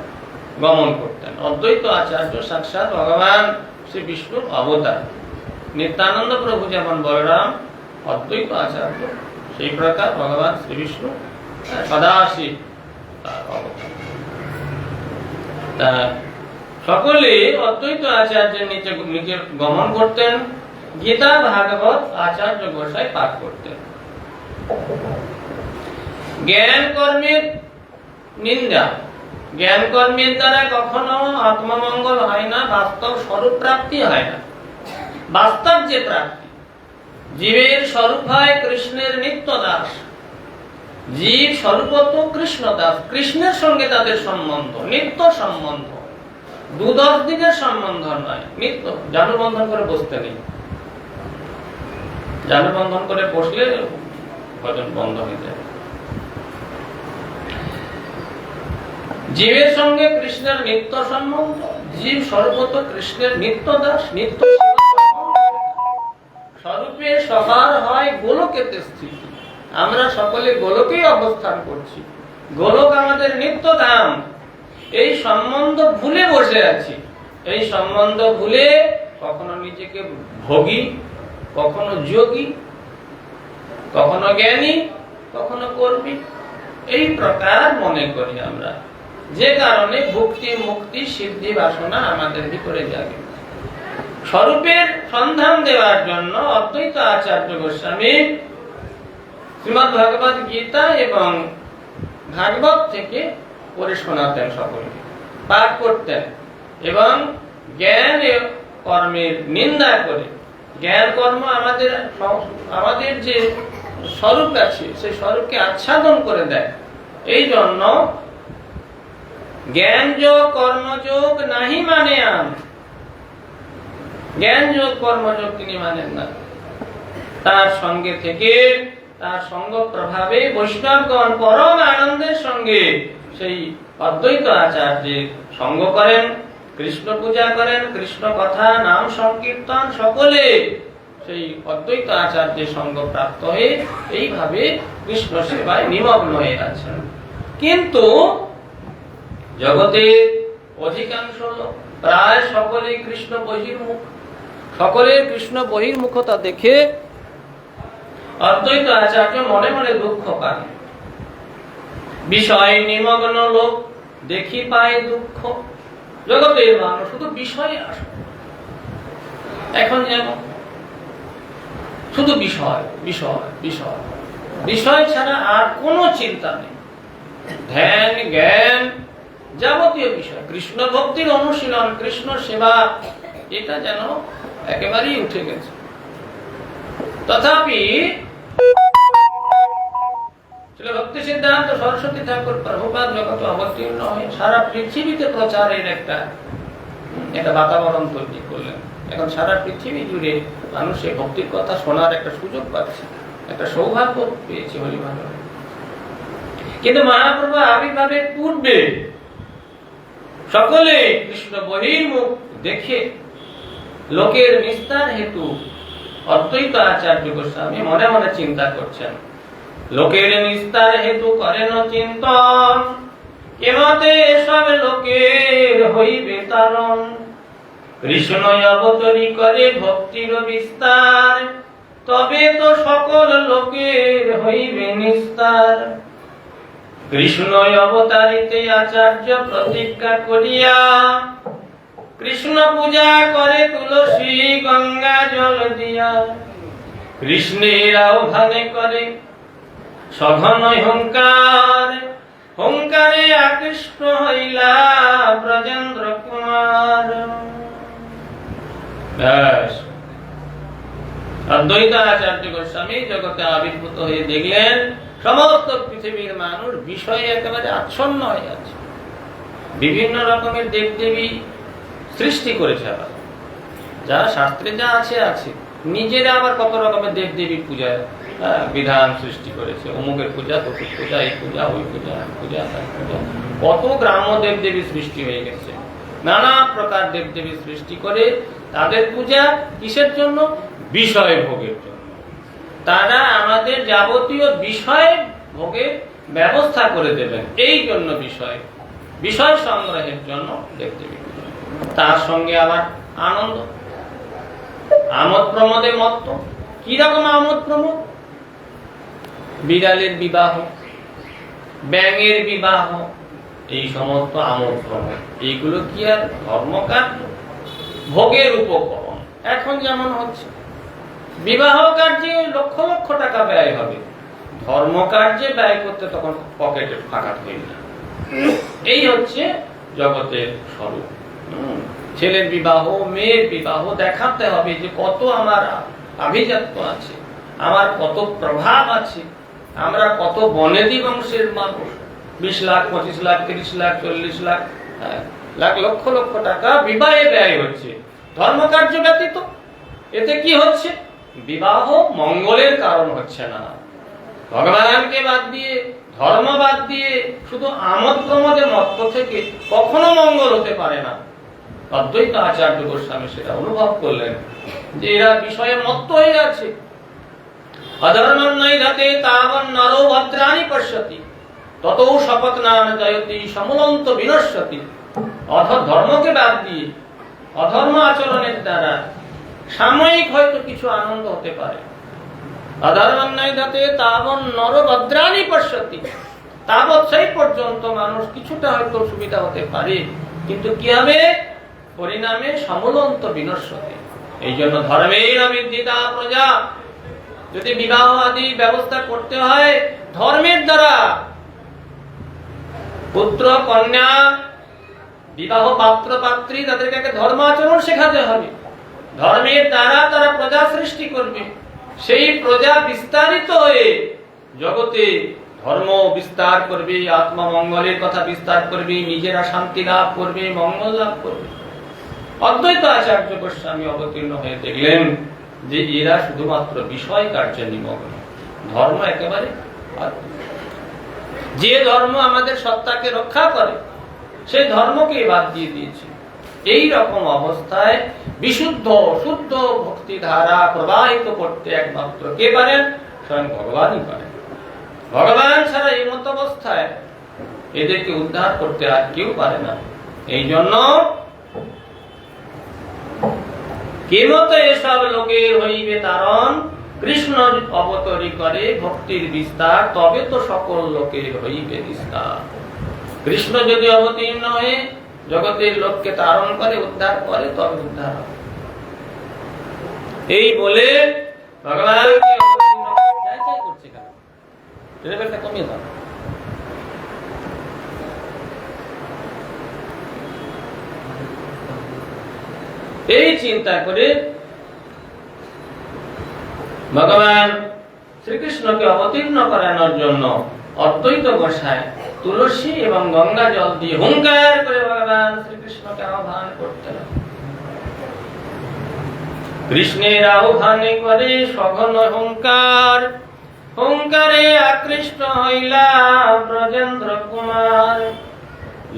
গমন করতেন। অদ্বৈত আচার্য সাক্ষাৎ ভগবান শ্রী বিষ্ণুর অবতার। নিত্যানন্দ প্রভু যেমন বলরাম অদ্বৈত আচার্য, সেই প্রকার ভগবান শ্রী বিষ্ণু সদাশিব তার অবতার। সকলে অদ্বৈত আচার্যের নিচে গমন করতেন। গীতা ভাগবত আচার্য গোসাই পাঠ করতেন। জ্ঞান কর্মের নিন্দা, জ্ঞান কর্মের দ্বারা কখনো আত্মমঙ্গল হয় না, বাস্তব স্বরূপ প্রাপ্তি হয় না। বাস্তব যে প্রাপ্তি, জীবের স্বরূপ হয় কৃষ্ণের নিত্য দাস। জীব স্বরূপত কৃষ্ণ দাস, কৃষ্ণের সঙ্গে তাদের সম্বন্ধ নিত্য সম্বন্ধ, 2-10 দিনের সম্বন্ধ নয়, নিত্য। জানুবন্ধন করে বসতে নেই, জানুবন্ধন করে বসলে ভজন বন্ধ হয়ে যায়। জীবের সঙ্গে কৃষ্ণের নিত্য সম্বন্ধ, জীব সর্বত কৃষ্ণের নিত্য দাস, নিত্য স্বরূপে সবার হয় গোলকেতে স্থিতি। আমরা সকলে গোলকেই অবস্থান করছি, গোলক আমাদের নিত্য ধাম। এই সম্বন্ধ ভুলে বসে আছি। এই সম্বন্ধ ভুলে কখনো নিজেকে ভোগী, কখনো যোগী, কখনো জ্ঞানী, কখনো কর্মী, এই প্রকার মনে করি আমরা। যে কারণে ভক্তি মুক্তি সিদ্ধি বাসনা আমাদের ভিতরে জাগে। স্বরূপের সন্ধান দেওয়ার জন্য অদ্বৈত আচার্য গোস্বামী শ্রীমদ্ ভগবত গীতা এবং ভাগবত থেকে পড়ে শোনাতেন, সকলকে পাঠ করতেন এবং জ্ঞান কর্মের নিন্দা করে, জ্ঞান কর্ম আমাদের যে স্বরূপ আছে সেই স্বরূপকে আচ্ছাদন করে দেয়। এই জন্য জ্ঞান যোগ কর্মযোগ নাহি মানে আন। জ্ঞান যোগ কর্মযোগ তিনি মানেন না। তার সঙ্গে থেকে, তার সঙ্গ প্রভাবে বৈষ্ণবগণ পরম আনন্দের সঙ্গে সেই অদ্বৈত আচার্যের সঙ্গ করেন, কৃষ্ণ পূজা করেন, কৃষ্ণ কথা নাম সংকীর্তন, সকলে সেই অদ্বৈত আচার্যের সঙ্গ প্রাপ্ত হয়ে এইভাবে কৃষ্ণ সেবায় নিমগ্ন হয়ে আছেন। কিন্তু জগতে অধিকাংশ লোক, প্রায় সকলেই কৃষ্ণ বহির্মুখ। সকলের কৃষ্ণ বহির্মুখতা দেখে অদ্বৈত আচার্য মনে মনে দুঃখ পান। বিষয় নিমগ্ন লোক দেখি পায় দুঃখ। জগতের মানুষ শুধু বিষয়ে আসে। এখন যেমন শুধু বিষয় বিষয় বিষয় বিষয় ছাড়া আর কোনো চিন্তা নেই। ধ্যান জ্ঞান যাবতীয় বিষয়, কৃষ্ণ ভক্তির অনুশীলন, কৃষ্ণ সেবা, এটা যেন একেবারেই উঠে গেছে। তথাপি ভক্তি সিদ্ধান্ত সরস্বতী ঠাকুর প্রভুপাদ জগতে অবতীর্ণ হয়ে সারা পৃথিবীতে প্রচারের একটা বাতাবরণ তৈরি করলেন। এখন সারা পৃথিবী জুড়ে মানুষের ভক্তির কথা শোনার একটা সুযোগ পাচ্ছে, একটা সৌভাগ্য পেয়েছে বলে ভালো। কিন্তু মহাপ্রভু আবির্ভাবের পূর্বে সকলে কৃষ্ণ বহির্মুখ দেখে লোকের নিস্তার হেতু অদ্বৈত আচার্য গোস্বামী মনে মনে চিন্তা করছেন। লোকের নিস্তার হেতু করেন চিন্তন, কেমতে সব লোকের হইবে তারণ। কৃষ্ণ অবতরী করে ভক্তির বিস্তার, তবে তো সকল লোকের হইবে নিস্তার। কৃষ্ণ অবতারিতে আচার্য প্রতিজ্ঞা করিয়া, কৃষ্ণ পূজা করে তুলসী গঙ্গা জল দিয়া। কৃষ্ণের আহ্বানে করে সঘন হুঙ্কার, হুঙ্কারে আকৃষ্ট হইলা ব্রজেন্দ্র কুমার। অদ্বৈত আচার্য গোস্বামী জগতে আবির্ভূত হয়ে দেখলেন সমস্ত পৃথিবীর মানুষ বিষয়ে একেবারে আচ্ছন্ন হয়ে আছে। বিভিন্ন রকমের দেবদেবী সৃষ্টি করেছে, আবার যা শাস্ত্রে যা আছে আছে, নিজেরা আবার কত রকমের দেবদেবীর পূজা বিধান সৃষ্টি করেছে। অমুকের পূজা, তমুক পূজা, এই পূজা, ওই পূজা, পূজা, পূজা, কত গ্রাম্য দেবদেবী সৃষ্টি হয়ে গেছে। নানা প্রকার দেবদেবী সৃষ্টি করে তাদের পূজা কিসের জন্য? বিষয় ভোগের জন্য। তারা আমাদের যাবতীয় বিষয় ভোগের ব্যবস্থা করে দেবেন, এই জন্য বিষয় সংগ্রহের জন্য দেবদেবী পূজা। তার সঙ্গে আবার আনন্দ, আমোদ প্রমোদে মত্ত। কিরকম আমোদ প্রমোদ? বিড়ালের বিবাহ, ব্যাঙের বিবাহ, এই সমস্ত আমোদ প্রমোদ, এইগুলো কি আর ধর্মকার্য? ভোগের উপকরণ। এখন যেমন হচ্ছে বিবাহ কার্যে লক্ষ লক্ষ টাকা ব্যয় হবে, ধর্ম কার্যে ব্যয় করতে তখন পকেটে ফাঁকা হয়ে যায়। এই হচ্ছে জগতের স্বরূপ। ছেলের বিবাহ, মেয়ের বিবাহ দেখাতে হবে যে কত আমার আভিজাত্য আছে, আমার কত প্রভাব আছে, আমরা কত বনেদি বংশের মানুষ। 20 লাখ, 25 লাখ, 30 লাখ, 40 লাখ, লক্ষ লক্ষ টাকা বিবাহে ব্যয় হচ্ছে ধর্মকার্য ব্যতীত। এতে কি হচ্ছে? বিবাহ মঙ্গলের কারণ হচ্ছে না। ভগবানকে বাদ দিয়ে, ধর্ম বাদ দিয়ে শুধু আমোদ প্রমোদে মত্ত থেকে কখনো মঙ্গল হতে পারে না। অদ্বৈত আচার্য গোস্বামী সেটা অনুভব করলেন যে এরা বিষয়ে মত্ত হয়ে আছে। অধর্মন্নৈধাতে তাবন নরো ভদ্রাণি পশ্যতি, তত শপথ নাম জয়তি সমলন্ত বিনশ্যতি। ধর্মকে বাদ দিয়ে অধর্ম আচরণের দ্বারা সাময়িক হয়তো কিছু আনন্দ হতে পারে। অধর্মন্নৈধাতে তাবন নরো ভদ্রাণি পশ্যতি, তাবৎ সেই পর্যন্ত মানুষ কিছুটা হয়তো সুবিধা হতে পারে, কিন্তু কি হবে? পরিণামে সমলন্ত বিনশ্যতি। এই জন্য ধর্মের বিদ্ধিতা প্রজা, যদি বিবাহ আদি ব্যবস্থা করতে হয় ধর্মের দ্বারা, পুত্র কন্যা বিবাহ, পাত্র পাত্রী, তাদেরকে ধর্ম আচরণ শেখাতে হবে। ধর্মের দ্বারা তারা প্রজা সৃষ্টি করবে, সেই প্রজা বিস্তারিত হয়ে জগতে ধর্ম বিস্তার করবে, আত্মা মঙ্গলের কথা বিস্তার করবে, নিজেরা শান্তি লাভ করবে, মঙ্গল লাভ করবে। অদ্বৈত আচার্য গোস্বামী অবতীর্ণ হয়ে দেখলেন যে এরা শুধুমাত্র বিষয় কার্যে নিমগ্ন, ধর্ম একেবারে। যে ধর্ম আমাদের সত্তাকে রক্ষা করে সেই ধর্মকে বাদ দিয়ে দিয়েছে। এই রকম অবস্থায় বিশুদ্ধ শুদ্ধ ভক্তি ধারা প্রবাহিত করতে একমাত্র কে পারেন? স্বয়ং ভগবানই পারেন। ভগবান ছাড়া এই মত অবস্থায় এদেরকে উদ্ধার করতে আর কেউ পারে না। এই জন্য কেমত এসব লোকের হইবে তারণ, কৃষ্ণ অবতরী করে ভক্তির বিস্তার, তবে তো সকল লোকের হইবে বিস্তার। কৃষ্ণ যদি অবতীর্ণ হয়ে জগতের লোককে তারণ করে, উদ্ধার করে, তবে উদ্ধার হবে। এই বলে ভগবান করছে কেন, লেভেলটা কমিয়ে দাও। এই চিন্তা করে ভগবান শ্রীকৃষ্ণকে অবতীর্ণ করানোর জন্য অদ্বৈত গোসাই তুলসী এবং গঙ্গা জল দিয়ে হুঙ্কার করে ভগবান শ্রীকৃষ্ণকে আহ্বান করতেন। কৃষ্ণের আহ্বানে করে সঘন হুঙ্কার, হুঙ্কারে আকৃষ্ট হইলা ব্রজেন্দ্র কুমার।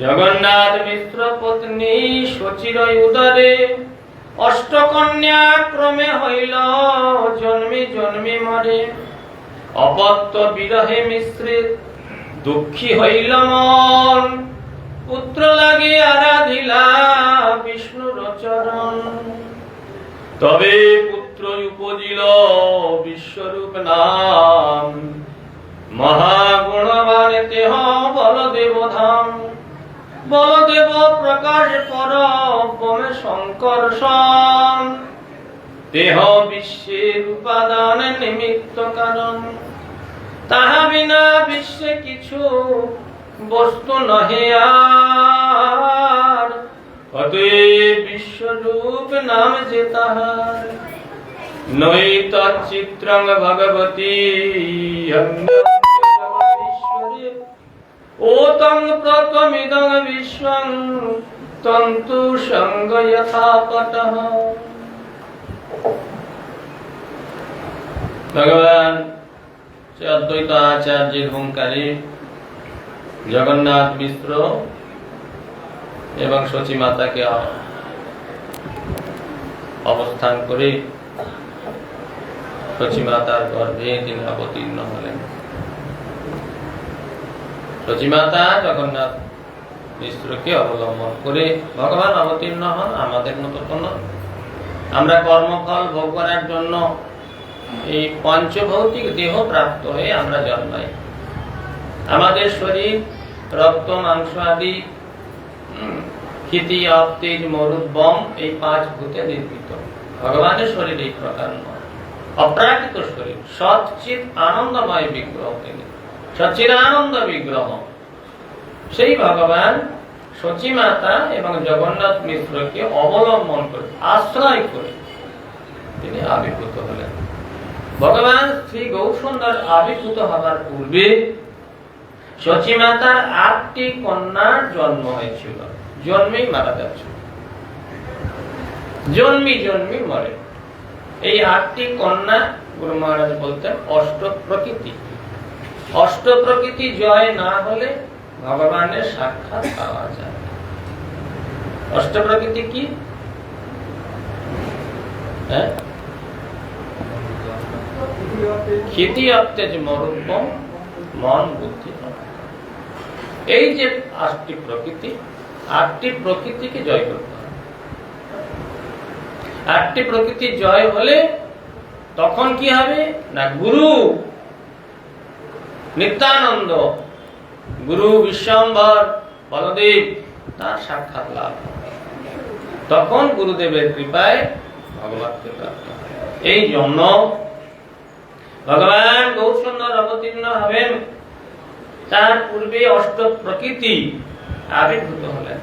জগন্নাথ মিশ্র পত্নী শচীর উদরে, অষ্টকন্যা ক্রমে হইল জন্মে জন্মে মরে। অপত্য বিরহে মিশ্রিত দুঃখী হইল মন, পুত্র লাগে আরাধিলা বিষ্ণুর চরণ। তবে পুত্র উপজিল বিশ্বরূপ নাম, মহাগুণবান দেহ বলদেব ধাম। বলদেব প্রকাশ পরব্রহ্মে সংকর্ষণ, দেহ বিশ্বের উপাদান নিমিত্ত কারণ। তাহা বিনা বিশ্বে কিছু বস্তু নহে আর, অতএব বিশ্বরূপ নাম যে তাহার। নৈ তচ্চিত্রং ভগবতী ওতং প্রতমিদং বিশ্বং তন্তু সঙ্গ যথা পটঃ। ভগবান শ্রী অদ্বৈত আচার্যের হুঙ্কারে জগন্নাথ মিশ্র এবং শচী মাতাকে অবস্থান করে শচী মাতার গর্ভে তিনি অবতীর্ণ হলেন। শচী মাতা জগন্নাথ মিশ্রকে অবলম্বন করে ভগবান অবতীর্ণ হন। আমাদের মতো কোন আমরা কর্মফল ভোগ করার জন্য এই পঞ্চভৌতিক দেহ প্রাপ্ত হয়ে আমরা জন্মাই। আমাদের শরীর রক্ত মাংস আদি ক্ষিতি আপ তেজ মরুদ বম এই পাঁচ ভূতে নির্মিত। ভগবানের শরীর এই প্রকার নয়, অপ্রাকৃত শরীর, সচ্চিৎ আনন্দময় বিগ্রহ তিনি, সচ্চিদানন্দ বিগ্রহ। সেই ভগবান শচী মাতা এবং জগন্নাথ মিশ্রকে অবলম্বন করে আশ্রয় করে তিনি আবির্ভূত হলেন। ভগবান শ্রী গৌরসুন্দর আবির্ভূত হবার পূর্বে শচী মাতার 8টি কন্যার জন্ম হয়েছিল। জন্মেই মারা যাচ্ছে, জন্মি জন্মি মরে। এই 8টি কন্যা গুরু মহারাজ বলতেন অষ্ট প্রকৃতি। অষ্ট প্রকৃতি জয় না হলে ভগবানের সাক্ষাৎ পাওয়া যায়। অষ্ট প্রকৃতি কি? ক্ষিতি অত্যাজ মরুদ্যম মন বুদ্ধি। এই যে 8টি প্রকৃতি, 8টি প্রকৃতিকে জয় করতে হবে। 8টি প্রকৃতি জয় হলে তখন কি হবে না, গুরু নিত্যানন্দ, গুরু বিশ্বম্ভর বলদেব তার সাক্ষাৎ লাভ। তখন গুরুদেবের কৃপায় ভগবানকে প্রাপ্ত হয়। এই জন্য ভগবান গৌরসুন্দর অবতীর্ণ হবেন, তার পূর্বে অষ্ট প্রকৃতি আবির্ভূত হলেন।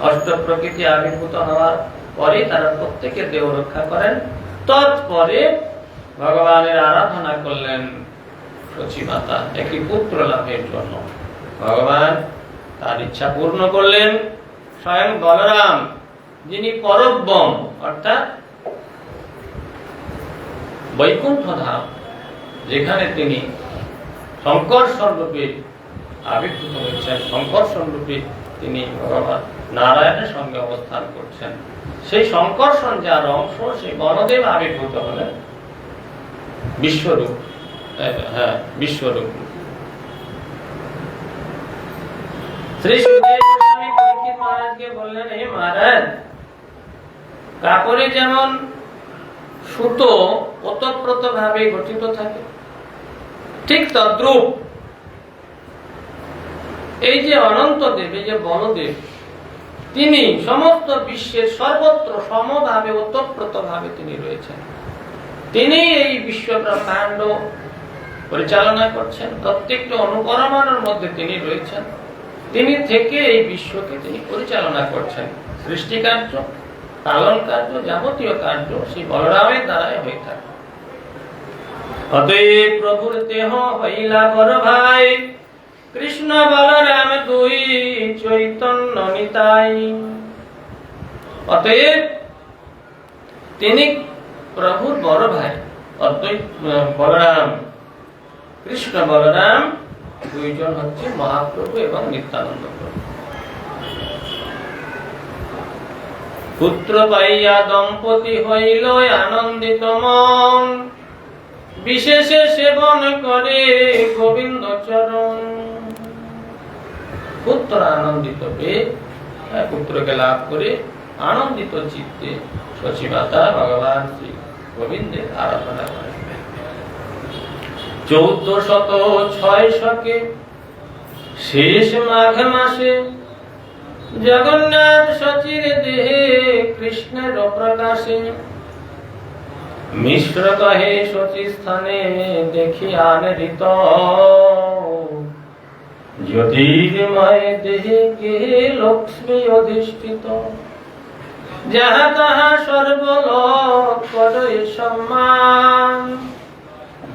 অষ্ট প্রকৃতি আবির্ভূত হওয়ার পরে তারা প্রত্যেকের দেহ রক্ষা করেন। তৎপরে ভগবানের আরাধনা করলেন শচী মাতা একটি পুত্র লাভের জন্য। ভগবান তার ইচ্ছা পূর্ণ করলেন। স্বয়ং বলরাম, যিনি পরব্রহ্ম অর্থাৎ বৈকুণ্ঠ ধাম, যেখানে তিনি শঙ্কর্ষণ রূপে আবির্ভূত হয়েছেন, শঙ্কর্ষণ রূপে তিনি ভগবান নারায়ণের সঙ্গে অবস্থান করছেন, সেই শঙ্কর্ষণ যার অংশ, সেই বলদেব আবির্ভূত হলেন বিশ্বরূপ। হ্যাঁ, বিশ্বরূপ। শ্রী সুখদেব গোস্বামী পরীক্ষিত মহারাজকে বললেন, হে মহারাজ, কাপড়ে যেমন সুতো ওতপ্রোত ভাবে গঠিত থাকে, ঠিক তদ্রূপ এই যে অনন্ত দেব, এই যে বলদেব, তিনি সমস্ত বিশ্বের সর্বত্র সমভাবে ওতপ্রোত ভাবে তিনি রয়েছেন। তিনি এই বিশ্ব ব্রহ্মাণ্ড পরিচালনা করছেন, প্রত্যেকটা অনুপরমাণুর মধ্যে তিনি রয়েছেন। তিনি থেকে এই বিশ্বকে তিনি পরিচালনা করছেন। সৃষ্টি কার্য, পালন কার্য, যাবতীয় কার্য সেই বলরামের দ্বারাই হয়ে থাকে। অতএব প্রভুর দেহ হইলা বড় ভাই, কৃষ্ণ বলরাম দুই চৈতন্য নিতাই। অতএব তিনি প্রভুর বড় ভাই অদ্বৈত বলরাম, কৃষ্ণ বলরাম দুইজন হচ্ছে মহাপ্রভু এবং নিত্যানন্দ প্রভু। পুত্র পাইয়া দম্পতি হইল আনন্দিত মন, বিশেষে সেবন করে গোবিন্দ চরণ। পুত্র আনন্দিত পেয়ে, পুত্রকে লাভ করে আনন্দিত চিত্তে শচীমাতা ভগবান শ্রী গোবিন্দের আরাধনা করে। 1406 শকে শেষ মাঘ মাসে জগন্নাথ শচীর দেহে কৃষ্ণের প্রকাশে, মিশ্র কহে শচী স্থানে দেখি আনৃত, জ্যোতির্ময় দেহে কে লক্ষ্মী অধিষ্ঠিত। যাহা তাহা সর্বলোক করে সম্মান,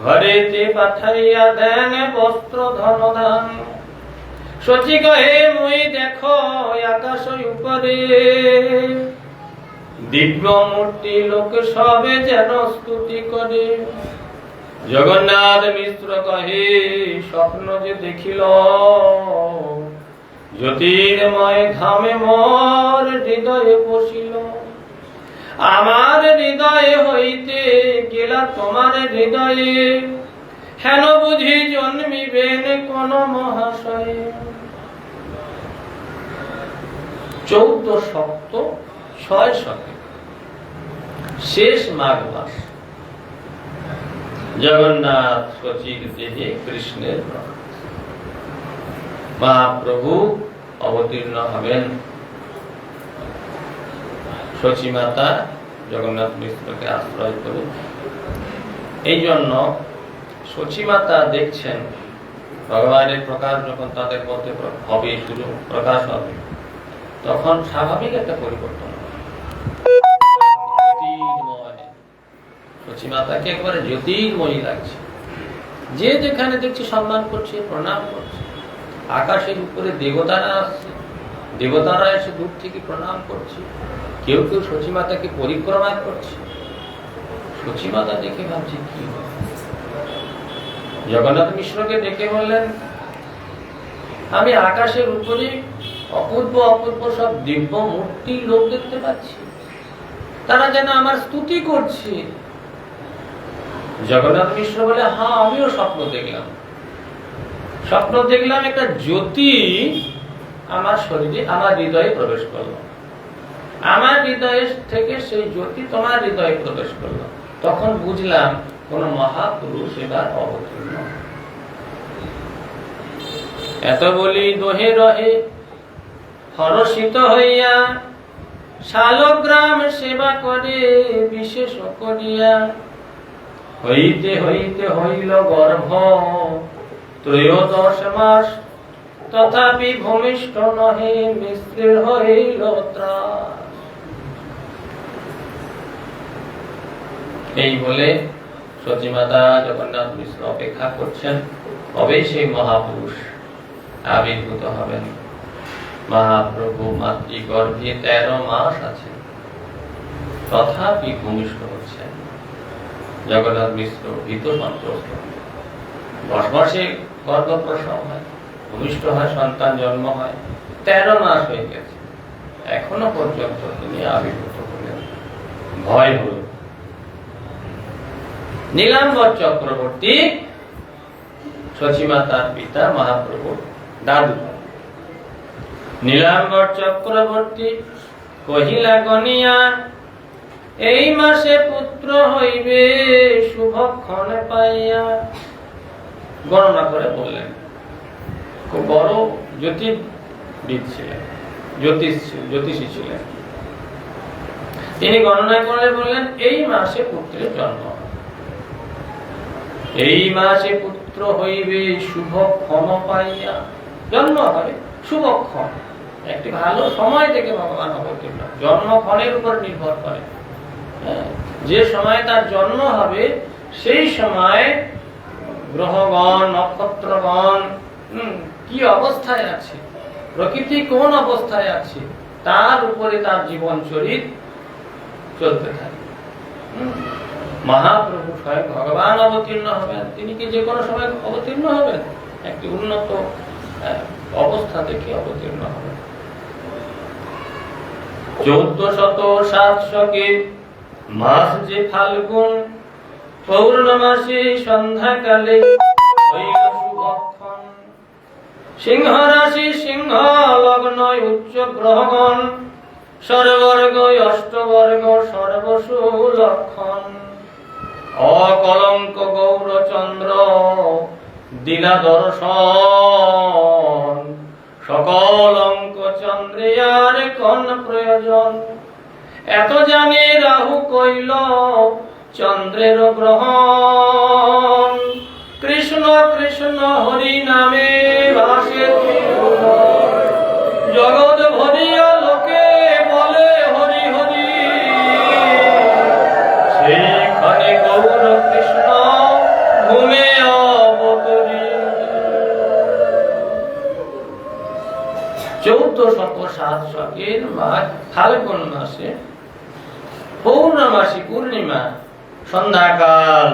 ঘরেতে পাঠাইয়া দেন বস্ত্র ধন ধান। শচী কহে মুই দেখো আকাশ উপরে, দিব্য মূর্তি লোক সবে যেন স্তুতি করে। জগন্নাথ মিশ্র কহে স্বপ্ন যে দেখিল, জ্যোতির্ময় ধামে মোর হৃদয়ে বসিল। আমার হৃদয়ে হইতে গেলা তোমার হৃদয়ে, হেন বুঝি জন্মিবেন কোন মহাশয়ে। 1406 শকে শেষ মাঘ মাস জগন্নাথ শচীর দেহে কৃষ্ণের মহাপ্রভু অবতীর্ণ হবেন। শচী মাতা জগন্নাথ মিশ্রকে আশ্রয় করে। এই জন্য শচী মাতা দেখছেন ভগবানের প্রকাশ যখন তাদের মধ্যে হবে, শুরু প্রকাশ হবে, তখন স্বাভাবিক একটা পরিবর্তন হবে। শচী মাতাকে একবারে জ্যোতির্ময়ী লাগছে। যে যেখানে দেখছে সম্মান করছে, প্রণাম করছে। আকাশের উপরে দেবতারা আসছে, দেবতারা এসে দূর থেকে প্রণাম করছে। কেউ কেউ শচী মাতাকে পরিক্রমা করছে। শচী মাতা দেখে ভাবছে কি হবে। জগন্নাথ মিশ্রকে দেখে বললেন, আমি আকাশের উপরে অপূর্ব অপূর্ব সব দিব্য মূর্তি লোক দেখতে পাচ্ছি, তারা যেন আমার স্তুতি করছে। জগন্নাথ মিশ্র বলে, হ্যাঁ আমিও স্বপ্ন দেখলাম। স্বপ্ন দেখলাম একটা জ্যোতি আমার শরীরে, আমার হৃদয়ে প্রবেশ করলো। আমার হৃদয়ে থেকে সেই জ্যোতি তোমার হৃদয়ে প্রবেশ করলো। তখন বুঝলাম কোন মহাপুরুষ এবার অবতীর্ণ। এত বলি দোহে রহে হরষিত হইয়া, শালগ্রাম সেবা করে বিশেষ করিয়া। হইতে হইতে হইল গর্ভ 13 মাস, তথাপি ভূমিষ্ঠ নহে মিশ্রের হইল ত্রাস। এই বলে শচী মাতা জগন্নাথ মিশ্র অপেক্ষা করছেন, কবে সেই মহাপুরুষ আবির্ভূত হবেন। মহাপ্রভু মাতৃগর্ভে 13 মাস আছে, তথাপি ভূমিষ্ঠ হচ্ছেন। জগন্নাথ মিশ্র ভীত সন্ত্রস্ত। 10 মাসে গর্ভপ্রসব হয়, ভূমিষ্ঠ হয়, সন্তান জন্ম হয়। 13 মাস হয়ে গেছে, এখনো পর্যন্ত তিনি আবির্ভূত হলেন। ভয় হল। নীলাম্বর চক্রবর্তী শচী মাতার পিতা, মহাপ্রভু দাদু। নীলাম্বর চক্রবর্তী কহিলা গনিয়া, এই মাসে পুত্র হইবে শুভক্ষণ পাইয়া। গণনা করে বললেন। খুব বড় জ্যোতির্বিদ ছিলেন, জ্যোতিষী ছিলেন। তিনি গণনা করে বললেন এই মাসে পুত্রের জন্ম, এই মাসে পুত্র হইবে শুভক্ষণ পাইয়া। জন্ম হবে শুভক্ষণ, একটি ভালো সময় থেকে ভগবান অবতীর্ণ। জন্মক্ষণের উপর নির্ভর করে। যে সময় তার জন্ম হবে সেই সময় গ্রহগণ, নক্ষত্রগণ কি অবস্থায় আছে, প্রকৃতি কোন অবস্থায় আছে, তার উপরে তার জীবন চরিত চলতে থাকে। মহাপ্রভু স্বয়ং ভগবান অবতীর্ণ হবেন। তিনি কি যে কোনো সময় অবতীর্ণ হবেন? একটি উন্নত অবস্থা থেকে অবতীর্ণ হবেন। 1407 মাস যে ফাল্গুন, পৌর্ণমাসী সন্ধ্যাকালে হইল শুভক্ষণ। সিংহ রাশি, সিংহ লগ্ন, উচ্চ গ্রহগণ, সর্বর্গ অষ্টবর্গ, সর্বসু লক্ষণ। অকলঙ্ক গৌরচন্দ্র দিলা দর্শন, সকল অঙ্ক চন্দ্রিয়ার কোন প্রয়োজন। এত জানে রাহু কইল চন্দ্রের গ্রহণ, কৃষ্ণ কৃষ্ণ হরি নামে ভাসে জগৎ ভরিয়া লোকে বলে হরি হরি। সেইখানে গৌর কৃষ্ণ ঘুমে অবতরী। 1407 ফাল্গুন মাসে পৌর্ণমাসী পূর্ণিমা সন্ধ্যাকাল,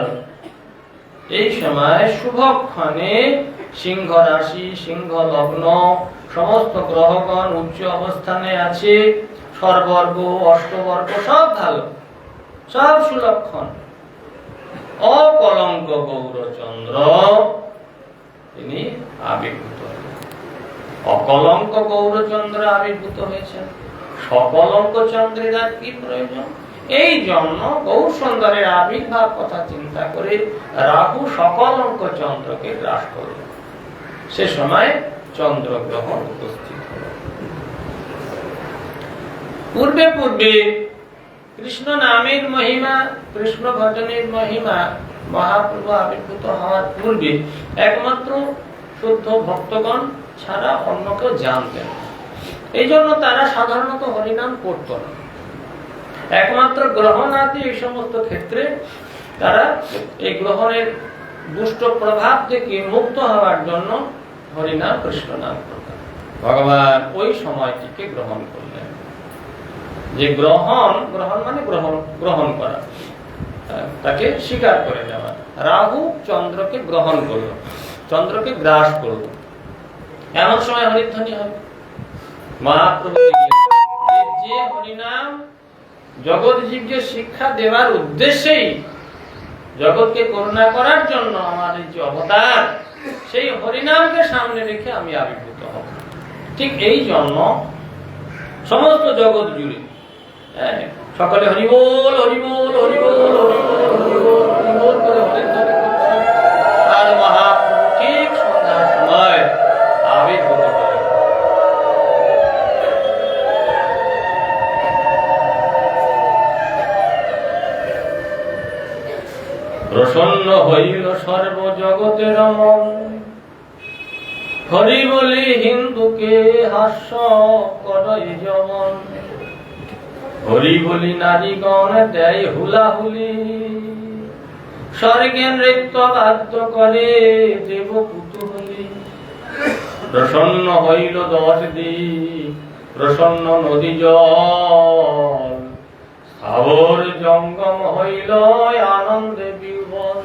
এই সময় শুভক্ষণে সিংহ রাশি, সিংহ লগ্ন, সমস্ত গ্রহগণ উচ্চ অবস্থানে আছে। সর্বর্গ অষ্টবর্গ সব ভালো, সব সুলক্ষণ। অকলঙ্ক গৌরচন্দ্র তিনি আবির্ভূত হলেন। অকলঙ্ক গৌরচন্দ্র আবির্ভূত হয়েছেন। সকলঙ্ক চন্দ্রের আর কি প্রয়োজন? এই জন্য গৌর সুন্দরের আবির্ভাব কথা চিন্তা করে রাহু সকলঙ্ক চন্দ্রকে গ্রাস করল। সে সময় চন্দ্রগ্রহণ উপস্থিত হল। পূর্বে পূর্বে কৃষ্ণ নামের মহিমা, কৃষ্ণ ঘটনের মহিমা মহাপ্রভু আবির্ভূত হওয়ার পূর্বে একমাত্র শুদ্ধ ভক্তগণ ছাড়া অন্য কেউ জানতেন। এই জন্য তারা সাধারণত হরিনাম করত না। একমাত্র গ্রহণ আদি এই সমস্ত ক্ষেত্রে তারা এই গ্রহণের দুষ্ট প্রভাব থেকে মুক্ত হওয়ার জন্য হরিনাম, কৃষ্ণ নাম করতেন। ভগবান ওই সময়টিকে গ্রহণ করলেন। যে গ্রহণ, গ্রহণ মানে গ্রহণ করা, তাকে স্বীকার করে নেওয়া। রাহু চন্দ্রকে গ্রহণ করল, চন্দ্রকে গ্রাস করল। এমন সময় হরিধ্বনি হবে। মহাপ্রভু যে হরিনাম জগৎ জীবকে শিক্ষা দেওয়ার উদ্দেশ্যেই, জগৎকে করুণা করার জন্য আমার এই যে অবতার, সেই হরিনামকে সামনে রেখে আমি আবির্ভূত হব। ঠিক এই জন্য সমস্ত জগৎ জুড়ে সকলে হরিবোল হরিবোল হরিবোল হরিবোল হরিবোল করে হরিধ্বনি করছে। আর মহাপ্রভু ঠিক সন্ধ্যার সময় আবির্ভূত হলেন। প্রসন্ন হইল সর্ব জগতের মন, হরি বলি হিন্দুকে হাস্য করই যমন। হরি বলি নারীগণ দেয় হুলাহুলি, স্বর্গে নৃত্য বাদ্য করে দেব কুতুহলী। প্রসন্ন হইল 10 দিক, প্রসন্ন নদী জল, স্থাবর জঙ্গম হইল আনন্দে বিহ্বল।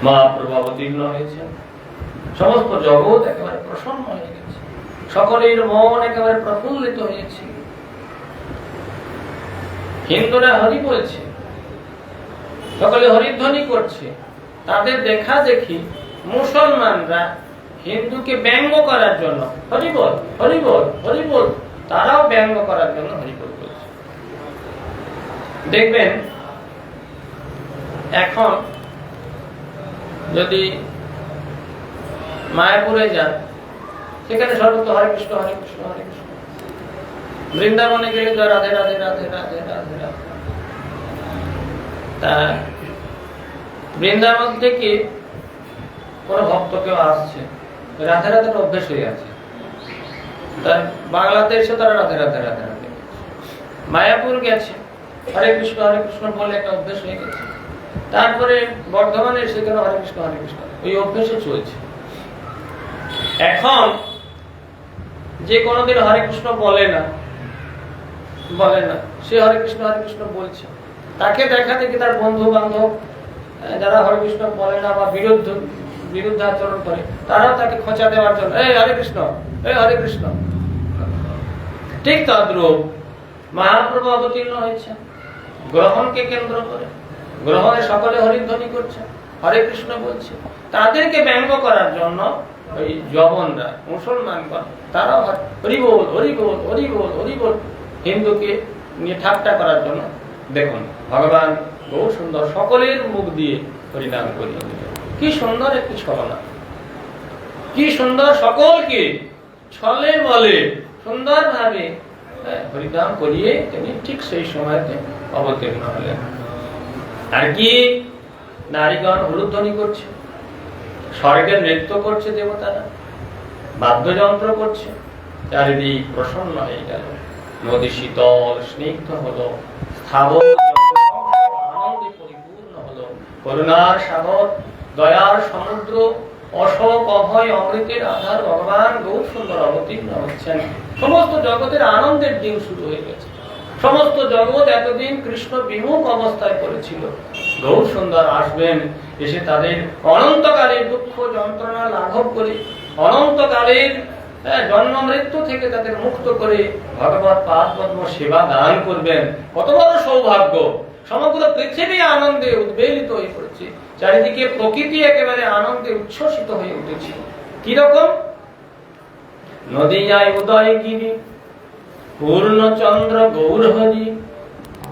মহাপ্রভু অবতীর্ণ হয়েছেন। সমস্ত জগৎ একেবারে প্রসন্ন হয়ে গেছে, সকলের মন একেবারে প্রফুল্লিত হয়েছে। হিন্দুরা হরি বলছে, সকলে হরিধ্বনি করছে। তাদের দেখা দেখি মুসলমানরা হিন্দুকে ব্যঙ্গ করার জন্য হরিবোল হরিবোল হরিবোল, তারাও ব্যঙ্গ করার জন্য হরিবোল বলছে। দেখবেন এখন যদি মায়াপুরে যান, সেখানে সর্বত্র হরে কৃষ্ণ হরে কৃষ্ণ হরে কৃষ্ণ। বৃন্দাবনে গেলে তো রাধে রাধে রাধে রাধে রাধে রাধে। তা বৃন্দাবন থেকে কোন ভক্ত কেউ আসছে, রাধে রাধে অভ্যেস হয়ে আছে, তার বাংলাদেশে তারা রাধে রাধে রাধে রাধে। মায়াপুর গেছে, হরে কৃষ্ণ বলে একটা অভ্যেস হয়ে গেছে। তারপরে বর্ধমানে সেখানে হরে কৃষ্ণ ওই অভ্যেসে চলছে। এখন যে কোনোদিন হরে কৃষ্ণ বলে না সে হরে কৃষ্ণ বলছে, তাকে দেখা দেখি তার বন্ধু বান্ধব যারা হরে কৃষ্ণ বলে না বা বিরুদ্ধাচরণ করে, তারাও তাকে খোঁচা দেওয়ার জন্য এই হরে কৃষ্ণ। ঠিক তদ্রূপ মহাপ্রভু অবতীর্ণ হয়েছে গ্রহণকে কেন্দ্র করে, গ্রহণে সকলে হরিধ্বনি করছে, হরে কৃষ্ণ বলছে। তাদেরকে ব্যঙ্গ করার জন্য ওই জবনরা মুসলমানগণ তারাও হরিবোল হরিবোল হরিবোল হরিবোল হিন্দুকে নিয়ে ঠাট্টা করার জন্য। দেখুন ভগবান বহু সুন্দর সকলের মুখ দিয়ে হরিনাম করিয়ে দিলেন। কি সুন্দর একটি ছলনা, কি সুন্দর সকলকে ছলে বলে সুন্দর ভাবে হরিনাম করিয়ে তিনি ঠিক সেই সময়তে অবতীর্ণ হলেন। আর কি নারীগণ হলুধ্বনি করছে, স্বর্গের নৃত্য করছে, দেবতারা বাদ্যযন্ত্র করছে, চারিদিক প্রসন্ন হয়ে গেল। নদী শীতল স্নিগ্ধ হলো, স্থাবর আনন্দে পরিপূর্ণ হলো। করুণার সাগর, দয়ার সমুদ্র, অশোক অভয় অমৃতের আধার ভগবান গৌর সুন্দর অবতীর্ণ হচ্ছেন। সমস্ত জগতের আনন্দের দিন শুরু হয়ে গেছে। সমস্ত জগৎ এতদিন কৃষ্ণ বিমুখ অবস্থায় পড়েছিল, গৌর সুন্দর আসবেন, এসে তাদের অনন্তকালের দুঃখ যন্ত্রণা লাঘব করে, অনন্তকালের জন্ম মৃত্যু থেকে তাদের মুক্ত করে ভগবত পাদ পদ্ম সেবা দান করবেন। কত বড় সৌভাগ্য! সমগ্র পৃথিবী আনন্দে উদ্বেলিত হয়ে পড়েছে, চারিদিকে প্রকৃতি একেবারে আনন্দে উচ্ছ্বসিত হয়ে উঠেছে। কিরকম? নদীয়ায় উদয়গিরি পূর্ণচন্দ্র গৌর হরি,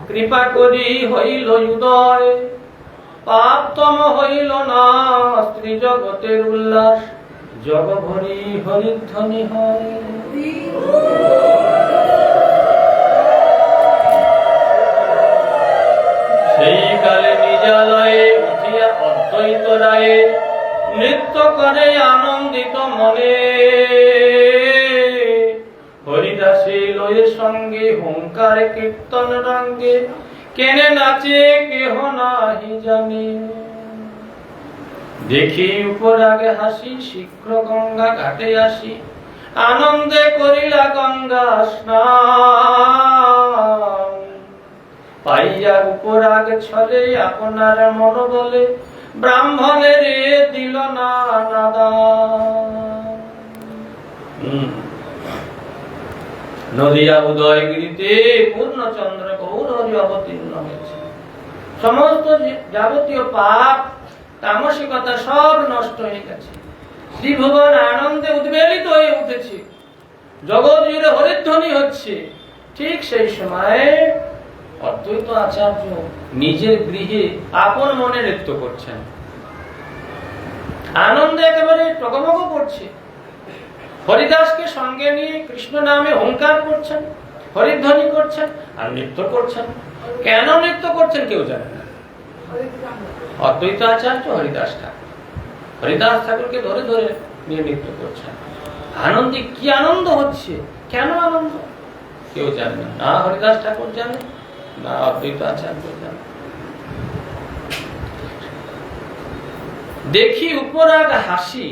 কৃপা করি হইল উদয়, পাপতম হইল না স্ত্রী জগতের উল্লাস, জগ ভরি হরিধ্বনি হয়। সেই কালে নিজালয়ে উঠিয়া অদ্বৈত রায়ে নৃত্য করে আনন্দিত মনে, হরিদাসে লয়ের সঙ্গে হুঙ্কার কীর্তন রঙ্গে, কেনে নাচে কেহ নাহি জানে। দেখি উপর আগে হাসি, শীঘ্র গঙ্গা ঘাটে আসি, আনন্দে করিলা গঙ্গা স্নান। পাইয়া উপর আগে ছলে আপনার মন বলে, ব্রাহ্মণের দিল না দান। নদিয়া উদয়গিরিতে পূর্ণচন্দ্র গৌর হরি অবতীর্ণ হয়েছে। সমস্ত যাবতীয় পাপ তামসিকতা সব নষ্ট হয়ে গেছে, ত্রিভুবন আনন্দে উদ্বেলিত হয়ে উঠেছে, জগৎ জুড়ে হরিধ্বনি হচ্ছে। ঠিক সেই সময়ে অদ্বৈত আচার্য নিজের গৃহে আপন মনে নৃত্য করছেন, আনন্দে একেবারে টগমগ করছে। হরিদাসকে সঙ্গে নিয়ে কৃষ্ণ নামে হুঙ্কার করছেন, হরিধ্বনি করছেন আর নৃত্য করছেন। কেন নৃত্য করছেন কেউ জানে না। অদ্বৈত আচার্য হরিদাস ঠাকুরকে ধরে ধরে নিয়ে নৃত্য করছেন। আনন্দে কি আনন্দ হচ্ছে, কেন আনন্দ কেউ জানে না। না হরিদাস ঠাকুর জানে, না অদ্বৈত আচার্য জানে। দেখি উপরাগ হাসি।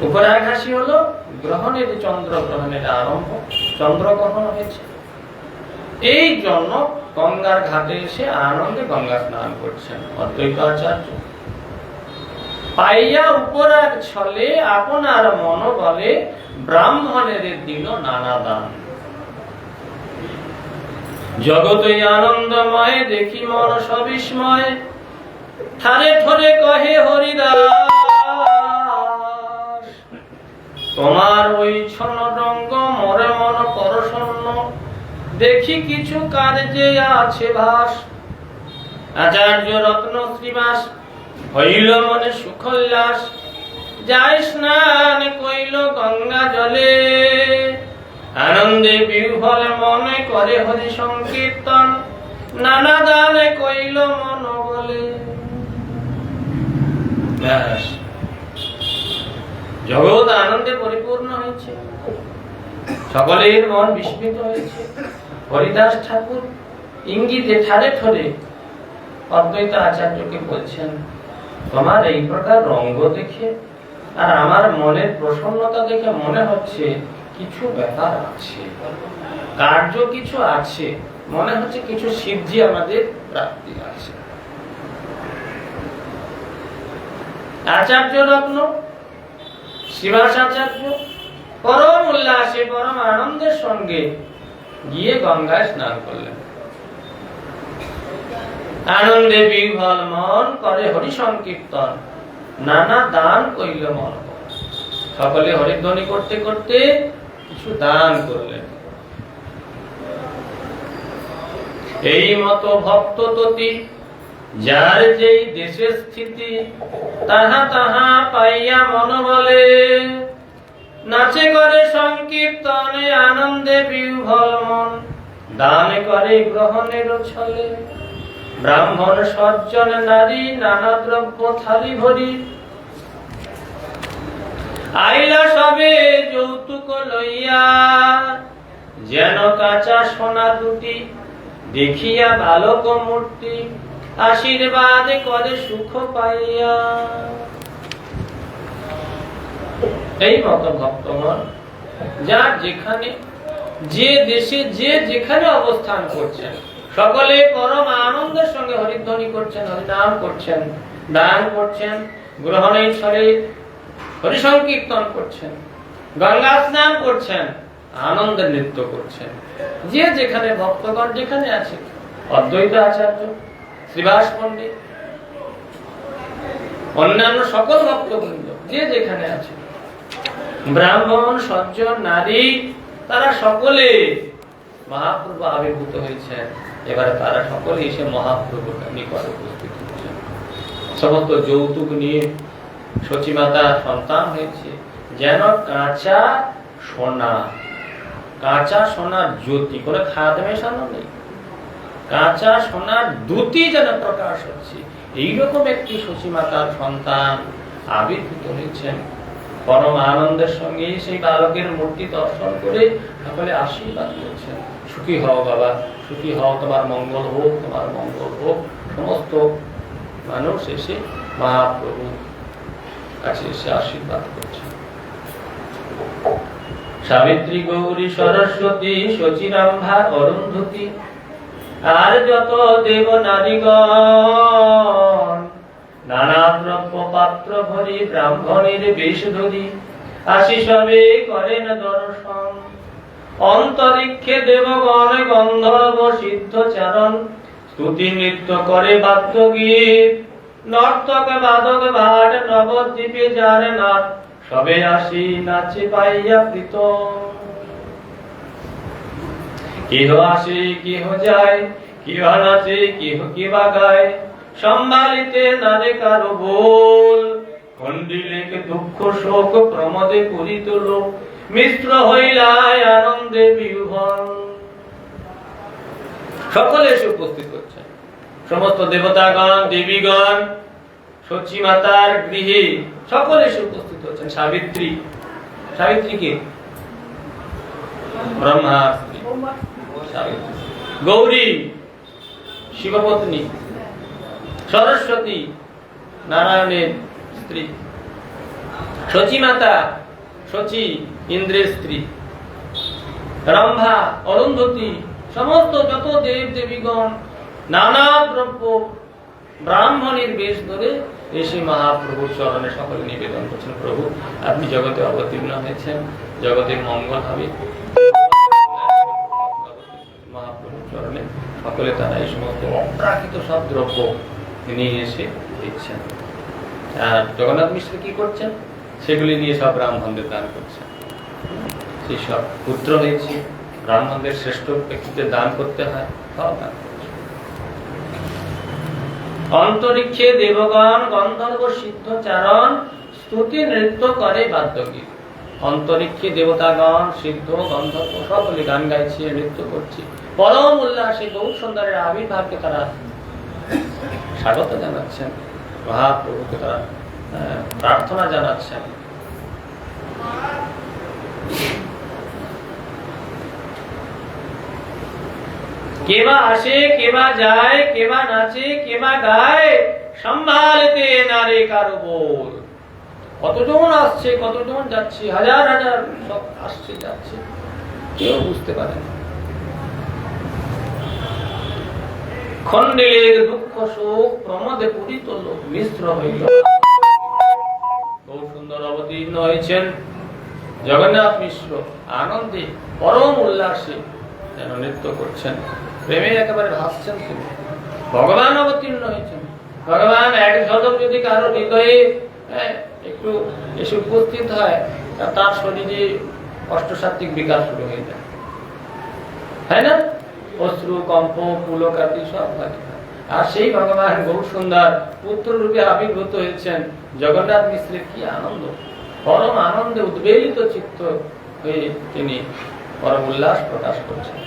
উপরাগ হাসি হলো গ্রহণের, চন্দ্র গ্রহণের আরম্ভ, চন্দ্রগ্রহণ হয়েছে। এই জন্য গঙ্গার ঘাটে এসে আনন্দে গঙ্গা স্নান করছেন অদ্বৈত আচার্য। পাইয়া উপরাগ ছলে আপনার মন বলে, ব্রাহ্মণের দিল নানা দান। জগতই আনন্দময় দেখি মন সবিস্ময়, ঠারে ঠরে কহে হরিদাস, তোমার ওই ছন্ন রঙ্গ মরে মন পরশন্ন, দেখি কিছু কার্যে আছে ভাস। আচার্য রত্ন শ্রীবাস হইল মনে সুখোল্লাস, যাই স্নান কইল গঙ্গা জলে। আনন্দে বিহ্বল মনে করে হরি সংকীর্তন, নানা দানে কইল মন বলে। ব্যাস, জগৎ আনন্দে পরিপূর্ণ হয়েছে, সকলের মন বিস্মিত হয়েছে। হরিদাস ঠাকুর ইঙ্গিতে ঠারে ঠরে অদ্বৈত আচার্যকে বলছেন, তোমার এই প্রকার রঙ্গ দেখে আর আমার মনের প্রসন্নতা দেখে মনে হচ্ছে কিছু ব্যাপার আছে, কার্য কিছু আছে, মনে হচ্ছে কিছু সিদ্ধি আমাদের প্রাপ্তি আছে। আচার্য রত্ন শ্রীবাস আচার্য পরম উল্লাসে পরম আনন্দের সঙ্গে গিয়ে গঙ্গায় স্নান করলেন। আনন্দে বিহ্বল মন করে হরি সংকীর্তন, নানা দান কইল মন। সকলে হরিধ্বনি করতে করতে কিছু দান করলেন। এই মতো ভক্ত ততি যার যেই দেশে স্থিতি, তাহা তাহা পাইয়া মন বলে। নাচে করে সংকীর্তনে আনন্দে বিহ্বল মন, দান করে গ্রহণের ছলে। ব্রাহ্মণ সজ্জন নারী নানা দ্রব্য থালি ভরি, আইলা সবে যৌতুক লইয়া। যেন কাঁচা সোনা দুটি দেখিয়া বালক মূর্তি, আশীর্বাদ করে সুখ পাইয়া। এই মত ভক্তগণ যার যেখানে যে দেশে যে যেখানে অবস্থান করছেন, সকলে পরম আনন্দের সঙ্গে হরিধ্বনি করছেন, হরিনাম করছেন, দান করছেন, গ্রহণের ছলে হরি সংকীর্তন করছেন, গঙ্গা স্নান করছেন, আনন্দের নৃত্য করছেন। যে যেখানে ভক্তগণ যেখানে আছে, অদ্বৈত আচার্য, শ্রীবাস পণ্ডিত, অন্যান্য সকল ভক্তবৃন্দ যে যেখানে আছে, ব্রাহ্মণ সজ্জন নারী, তারা সকলে মহাপ্রভু আবির্ভূত হয়েছেন। এবারে তারা সকলে এসে মহাপ্রভুর নিকট উপস্থিত হয়েছেন। সমস্ত যৌতুক নিয়ে সচিমাতা সন্তান হয়েছে, যেন কাঁচা সোনা, কাঁচা সোনার জ্যোতি, কোনো খাদ মেশানো নেই, কাঁচা সোনার দ্যুতি যেন প্রকাশ হচ্ছে, এইরকম একটি সচিমাতার সন্তান আবির্ভূত হয়েছেন। পরম আনন্দের সঙ্গে সেই বালকের মূর্তি দর্শন করে সকলে আশীর্বাদ করছেন, সুখী হও বাবা, সুখী হও, তোমার মঙ্গল হোক, তোমার মঙ্গল হোক। সমস্ত মানুষ এসে মহাপ্রভু কাছে এসে আশীর্বাদ করছেন। সাবিত্রী, গৌরী, সরস্বতী, শচীরম্ভা, অরুন্ধতী আর যত দেব নারীগণ, নানা দ্রব্য পাত্র ভরি ব্রাহ্মণের বেশ ধরি, আসি সবে করেন দর্শন। অন্তরিক্ষে দেবগণ গন্ধর্ব সিদ্ধ চারণ, স্তুতি নৃত্য করে বাদ্য গীত। নর্তক বাদক ভাট নবদ্বীপে যার নাট, সবে আসি নাচে পাইয়া প্রীত। কেহ আসে কেহ যায়, কেহ নাচে কেহ কিবা গায়, সম্ভালিতে নারে কারো বল। খণ্ডিলে দুঃখ শোক প্রমদে করি তোল, মিশ্র হইলায় আনন্দে বিহ্বল। সকলে এসে উপস্থিত হচ্ছেন, সমস্ত দেবতাগণ দেবীগণ সচী মাতার গৃহে সকলে এসে উপস্থিত হচ্ছেন। সাবিত্রী, সাবিত্রী কে? ব্রহ্মার স্ত্রী সাবিত্রী। গৌরী শিবপত্নী, সরস্বতী নারায়ণের স্ত্রী, সচী মাতা সচী ইন্দ্রের স্ত্রী, রম্ভা অরুন্ধতী, সমস্ত যত দেব দেবীগণ নানা দ্রব্য ব্রাহ্মণের বেশ ধরে এসে মহাপ্রভুর চরণে সকলে নিবেদন করছেন, প্রভু আপনি জগতে অবতীর্ণ হয়েছেন, জগতের মঙ্গল হবে। মহাপ্রভুর চরণে সকলে তারা এই সমস্ত অপ্রাকৃত সব দ্রব্য নিয়ে এসে দিচ্ছেন। আর জগন্নাথ মিশ্র কি করছেন? সেগুলি নিয়ে সব ব্রাহ্মণদের দান করছেন। যেসব পুত্র হয়েছে, ব্রাহ্মণদের শ্রেষ্ঠ ব্যক্তিতে দান করতে হয়, তাও দান করছে। অন্তরিক্ষে দেবগণ গন্ধর্ব সিদ্ধ চারণ স্তুতি নৃত্য করে বাদ্যগীত। অন্তরিক্ষে দেবতাগণ সিদ্ধ গন্ধর্ব সকলে গান গাইছে, নৃত্য করছে, পরম উল্লাসে গৌর সুন্দরের আবির্ভাবকে তারা স্বাগত জানাচ্ছেন, মহাপ্রভুকে তারা প্রার্থনা জানাচ্ছেন। কেবা আসে, কেবা যায়, কেবা নাচে, কেবা গায়, সম্ভালতে নারে কারো বল। কতজন আসছে, কতজন যাচ্ছে, হাজার হাজার সব আসছে যাচ্ছে, কেউ বুঝতে পারে না। খন্ডের দুঃখ শোক প্রমোদে পূরিত লোক মিশ্র হইল। বহু সুন্দর অবতীর্ণ হয়েছেন জগন্নাথ মিশ্র, আনন্দে পরম উল্লাসে যেন নৃত্য করছেন, প্রেমে একেবারে ভাসছেন তিনি। ভগবান অবতীর্ণ হয়েছেন। ভগবান এক ঝলক যদি কারো হৃদয়ে একটু এসে উপস্থিত হয়, তার শরীরে অষ্টসাত্ত্বিক বিকাশ শুরু হয়ে যায়, তাই না? অশ্রু, কম্প, পুলকাতি সব হয়। আর সেই ভগবান বহু সুন্দর পুত্র রূপে আবির্ভূত হয়েছেন। জগন্নাথ মিশ্রের কি আনন্দ, পরম আনন্দে উদ্বেলিত চিত্ত হয়ে তিনি পরম উল্লাস প্রকাশ করছেন।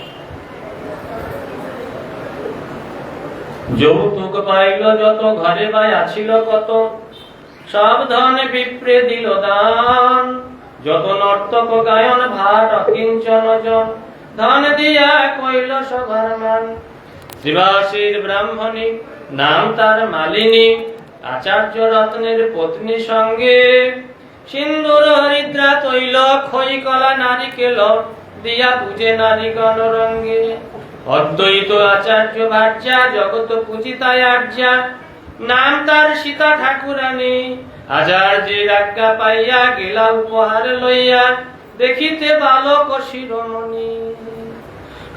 যৌতুক পাইল যত, ঘরে বাই আছিল কত, সব ধনে বিপ্রে দিল দান। যত নর্তক গায়ন ভার অকিঞ্চন জন, ধন দিয়া কইল সভার মান। শিবাশীর ব্রাহ্মণী, নাম তার মালিনী, আচার্য রত্নের পত্নী সঙ্গে। সিন্দুর হরিদ্রা তৈল খই কলা নারিকেল, দিয়া পূজে নারীগণ রঙ্গে। অদ্বৈত আচার্য ভার্যা, জগত পূজিতায় আর্যা, নাম তার সীতা ঠাকুরানী। আচার্যের আজ্ঞা পাইয়া গেলা উপহার লইয়া, দেখিতে বালক শিরোমণি।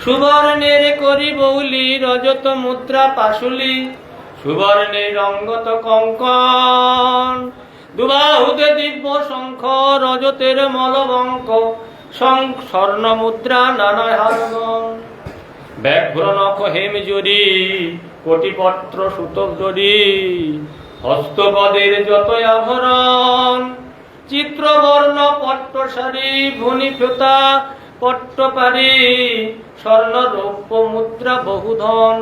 সুবর্ণের করি বৌলি, রজত মুদ্রা পাশুলি, সুবর্ণের অঙ্গত কঙ্কন। দুবাহুতে দিব্য শঙ্খ, রজতের মলবঙ্ক, স্বর্ণ মুদ্রা নানা হারগণ। ব্যাঘ্র নখ হেম জরি, কোটিপত্র সুতক জরি, হস্তপদের যত আভরণ। চিত্রবর্ণ পট্টশাড়ি, ভুনি ফিতা পট্টপাড়ি, স্বর্ণ রৌপ্য মুদ্রা বহুধন।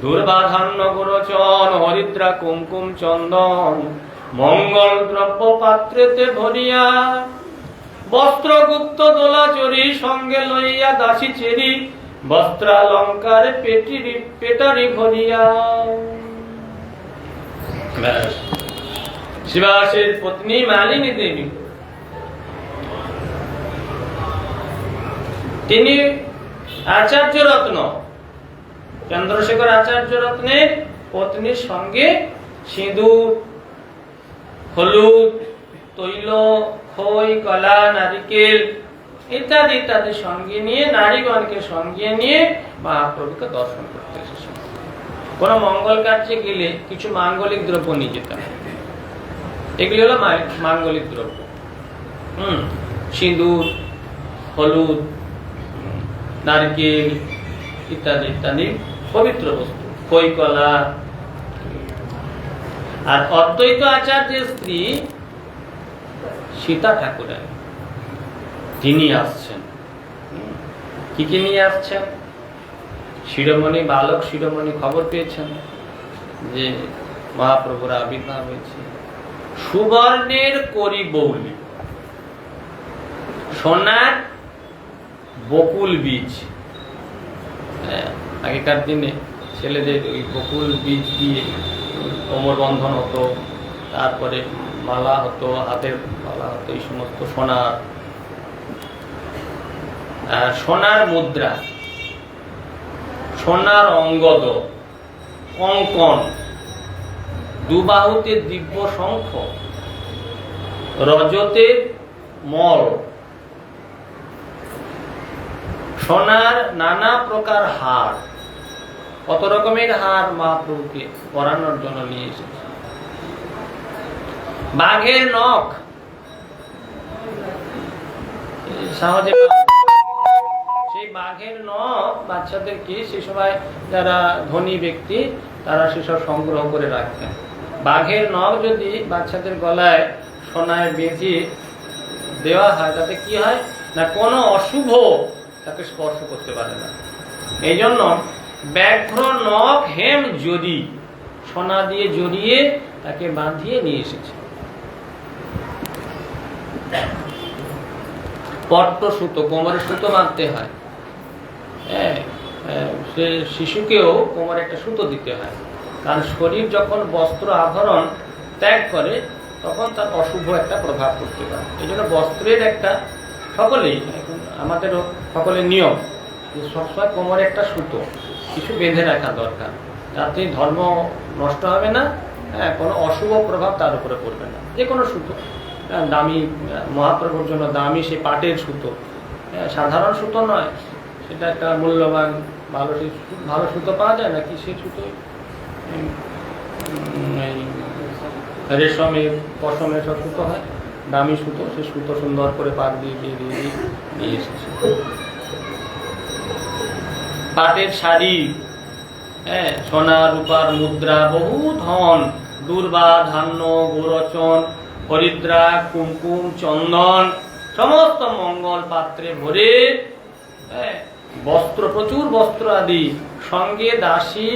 দুর্বাধান্য গোরচন, হরিদ্রা কুমকুম চন্দন, মঙ্গল দ্রব্য পাত্রেতে ভরিয়া। বস্ত্রগুপ্ত দোলাচরি, সঙ্গে লইয়া দাসী চেরি, বস্ত্রালঙ্কারে পেটারি ভরিয়া। শিবাশীর পত্নী মালিনী দেবী, তিনি আচার্য রত্ন, চন্দ্রশেখর আচার্য রত্নের পত্নীর সঙ্গে সিঁদুর, হলুদ, তৈল, খই, কলা, নারিকেল ইত্যাদি ইত্যাদি সঙ্গে নিয়ে, নারীগণকে সঙ্গে নিয়ে মহাপ্রভুকে দর্শন করতে এসেছেন। কোন মঙ্গল কার্যে গেলে কিছু মাঙ্গলিক দ্রব্য নিয়ে যেতাম। এগুলি হলো মাঙ্গলিক দ্রব্য, সিঁদুর, হলুদ, নারকেল ইত্যাদি ইত্যাদি পবিত্র বস্তু, খই, কলা। আর অদ্বৈত আচার্যের স্ত্রী সীতা ঠাকুরানী, তিনি আসছেন। কি কি নিয়ে আসছেন? শিরোমণি, বালক শিরোমণি খবর পেয়েছেন যে মহাপ্রভুর আবির্ভাব হয়েছে। সুবর্ণের করি বৌলি, সোনার বকুল বীজ। আগেকার দিনে ছেলেদের ওই বকুল বীজ দিয়ে কোমর বন্ধন হতো, তারপরে মালা হতো, হাতের মালা হতো, এই সমস্ত সোনার। সোনার মুদ্রা, সোনার অঙ্গদ, কঙ্কন, দুবাহুতে দিব্য শঙ্খ, রজতের মল, সোনার নানা প্রকার হার। কত রকমের হার মহাপ্রভুকে পরানোর জন্য নিয়ে এসেছে। বাঘের নখ, সহজে পাওয়া যায়। সেই বাঘের নখ বাচ্চাদেরকে সে সময় যারা ধনী ব্যক্তি তারা সেসব সংগ্রহ করে রাখতেন। বাঘের নখ যদি বাচ্চাদের গলায় সোনায় বেঁধে দেওয়া হয় তাতে কি হয় না, কোনো অশুভ তাকে স্পর্শ করতে পারে না। এই জন্য ব্যাঘ্র নখ হেম জড়ি সোনা দিয়ে জড়িয়ে তাকে বাঁধিয়ে নিয়ে এসেছে। পট্ট সুতো, কোমরে সুতো বাঁধতে হয়। সে শিশুকেও কোমরে একটা সুতো দিতে হয়, কারণ শরীর যখন বস্ত্র আভরণ ত্যাগ করে তখন তার অশুভ একটা প্রভাব পড়তে পারে। এই জন্য বস্ত্রের একটা সকলেই, আমাদেরও সকলের নিয়ম যে সবসময় কোমরে একটা সুতো কিছু বেঁধে রাখা দরকার, যাতে ধর্ম নষ্ট হবে না, কোনো অশুভ প্রভাব তার উপরে পড়বে না। যে কোনো সুতো, দামি মহাপ্রভুর জন্য দামি সে পাটের সুতো, সাধারণ সুতো নয়, সেটা একটা মূল্যবান ভালো সুতো পাওয়া যায় না, কি সেই সুতো রেশমের পশমের সব সুতো হয়, দামি সুতো, সে সুতো সুন্দর করে পাট দিয়ে দিয়ে দিয়ে নিয়ে এসেছে। পাটের শাড়ি, সোনা রূপার মুদ্রা, বহু ধন, দুর্বা ধান্য গোরচন হরিদ্রা কুমকুম চন্দন সমস্ত মঙ্গল পাত্রে ভরে, বস্ত্র প্রচুর বস্ত্র আদি, সঙ্গে দাসী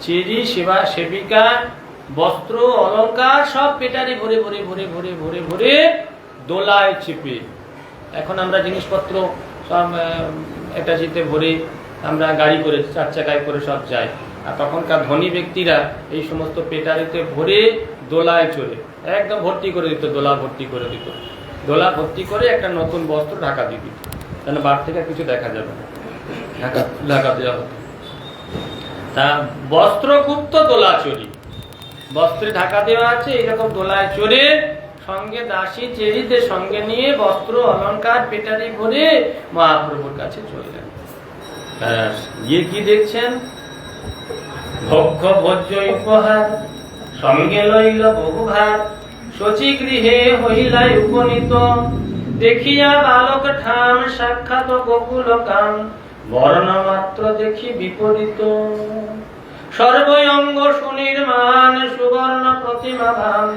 চেরি সেবা সেবিকা বস্ত্র অলঙ্কার সব পেটারে ভরে ভরে ভরে ভরে ভরে ভরে দোলায় চেপে। এখন আমরা জিনিসপত্র সব একটা জিতে ভরে আমরা গাড়ি করে চার চাকায় করে সব যাই, আর তখনকার ধনী ব্যক্তিরা এই সমস্ত পেটারিতে ভরে দোলায় চড়ে একদম ভর্তি করে দিত, দোলা ভর্তি করে দিত, দোলা ভর্তি করে একটা নতুন বস্ত্র ঢাকা দিয়ে দিত, যেন বার থেকে কিছু দেখা যাবে না, ঢাকা দেওয়া হতো। তা বস্ত্রগুপ্ত দোলা চড়ি, বস্ত্রে ঢাকা দেওয়া আছে এরকম দোলায় চড়ে সঙ্গে দাসী চেরিদের সঙ্গে নিয়ে বস্ত্র অলঙ্কার পেটারি ভরে মহাপ্রভুর কাছে চললেন। গিয়ে কি দেখছেন, ভক্ষ ভোজ্য উপহার সঙ্গে লইল বহু ভার, শচী গৃহে হইলাই উপনীত, দেখিয়া বালক ঠাম সাক্ষাৎ গোকুল কাম, বর্ণ মাত্র দেখি বিপরীত, সর্বই অঙ্গ সুনির্মাণ সুবর্ণ প্রতিমা ভান,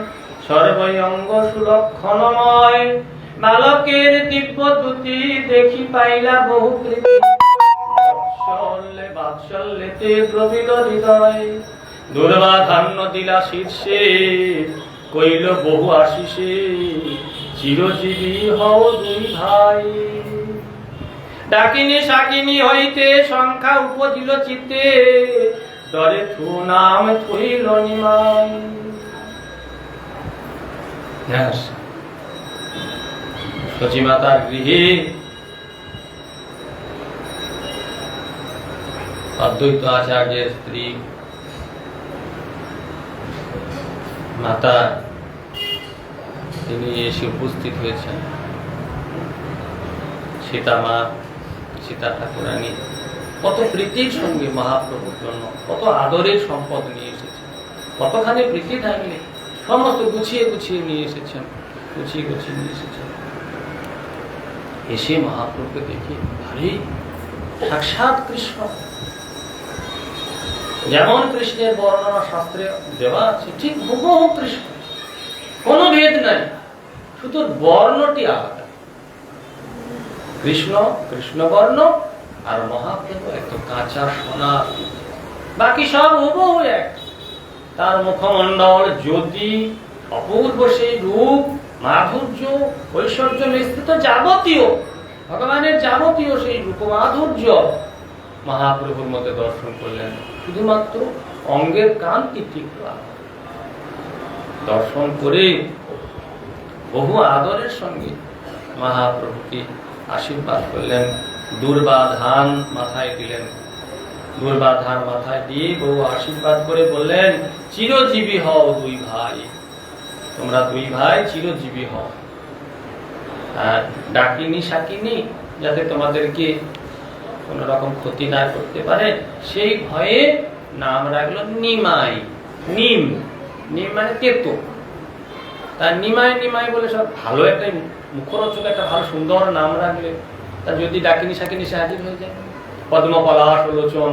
সর্বই অঙ্গ সুলক্ষণময়, বালকের দিব্য দ্যুতি দেখি পাইলা বহু কৃতি, বাৎসল্যেতে দ্রবিল হৃদয়, দুর্বা ধান্য দিলা শীর্ষে, কইল বহু আশিসে, চিরজীবী হও দুই ভাই। ডাকিনী শাকিনী হইতে সংখ্যা উপজিল চিত্তে, ডরে থু নাম থইল নিমাই। সচিমাতার গৃহে অদ্বৈত আচার্যের স্ত্রী মাতা তিনি এসে উপস্থিত হয়েছেন। সীতা মা, সীতা ঠাকুরানী কত প্রীতির সঙ্গে মহাপ্রভুর জন্য কত আদরের সম্পদ নিয়ে এসেছেন, কতখানি প্রীতি থাকলে সমস্ত গুছিয়ে গুছিয়ে নিয়ে এসেছেন, গুছিয়ে গুছিয়ে নিয়ে এসেছেন। এসে মহাপ্রভুকে দেখে ভারী সাক্ষাৎ কৃষ্ণ, যেমন কৃষ্ণের বর্ণনা শাস্ত্রে দেওয়া আছে ঠিক হুবহু কৃষ্ণ, কোনো ভেদ নাই, শুধু বর্ণটি আলাদা। কৃষ্ণ কৃষ্ণ বর্ণ আর মহাপ্রভু একদম কাঁচা সোনা, বাকি সব হুবহু এক। তার মুখমণ্ডল জ্যোতি, অপূর্ব সেই রূপ, মাধুর্য ঐশ্বর্য মিশ্রিত যাবতীয় ভগবানের যাবতীয় সেই রূপ মাধুর্য মহাপ্রভুর মধ্যে দর্শন করলেন। শুধুমাত্র অঙ্গের কান্তি তীব্র দর্শন করে বহু আদরের সঙ্গে মহাপ্রভুকে আশীর্বাদ করলেন। দুর্বা ধান মাথায় দিলেন, দুর্বা ধান মাথায় দিয়ে বহু আশীর্বাদ করে বললেন, চিরজীবী হও দুই ভাই, তোমরা দুই ভাই চিরজীবী হও। আর ডাকিনি শাকিনি যাতে তোমাদেরকে কোন রকম ক্ষতি না করতে পারে সেই ভয়ে নাম রাখলো নিমাই। নিম, নিম মানে তেতো, তার নিমাই নিমাই বলে সব ভালো একটা মুখরোচক একটা ভালো সুন্দর নাম রাখলে, তা যদি ডাকিনি শাকিনি সে হাজির হয়ে যায়। পদ্মপলাশ লোচন,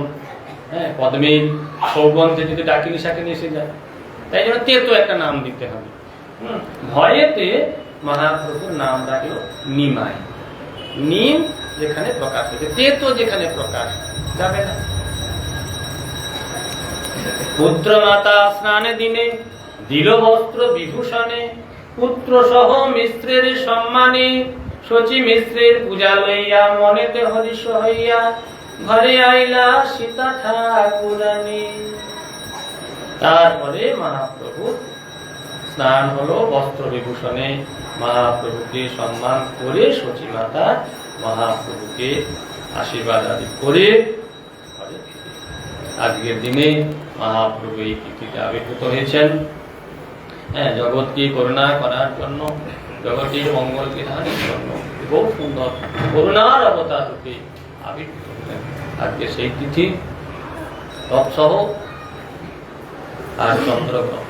হ্যাঁ, পদ্মের সৌগন্ধে যদি ডাকিনি শাকিনি এসে যায়, তাই জন্য তেতো একটা নাম দিতে হবে। ভয়েতে মহাপ্রভুর নাম রাখলো নিমাই। নিম যেখানে প্রকাশ হয়েছে, তেতো যেখানে প্রকাশ যাবে না। পুত্র মাতা স্নানে দিনে দিল বস্ত্র বিভূষণে, পুত্র সহ মিশ্রের সম্মানে, শচী মিশ্রের পূজা লইয়া মনেতে হরিষ হইয়া, ঘরে আইলা সীতা ঠাকুরানী। তারপরে মহাপ্রভু স্নান হলো বস্ত্র বিভূষণে, মহাপ্রভুকে সম্মান করে শচী মাতা মহাপ্রভুকে আশীর্বাদ আদি করে আজকের দিনে মহাপ্রভু এই তিথিতে আবির্ভূত হয়েছেন। হ্যাঁ, জগৎকে করুণা করার জন্য, জগতের মঙ্গল বিধানের জন্য খুব সুন্দর করুণার অবতার রূপে আবির্ভূত হলেন। আজকে সেই তিথি তৎসহ আর চন্দ্রগ্রহণ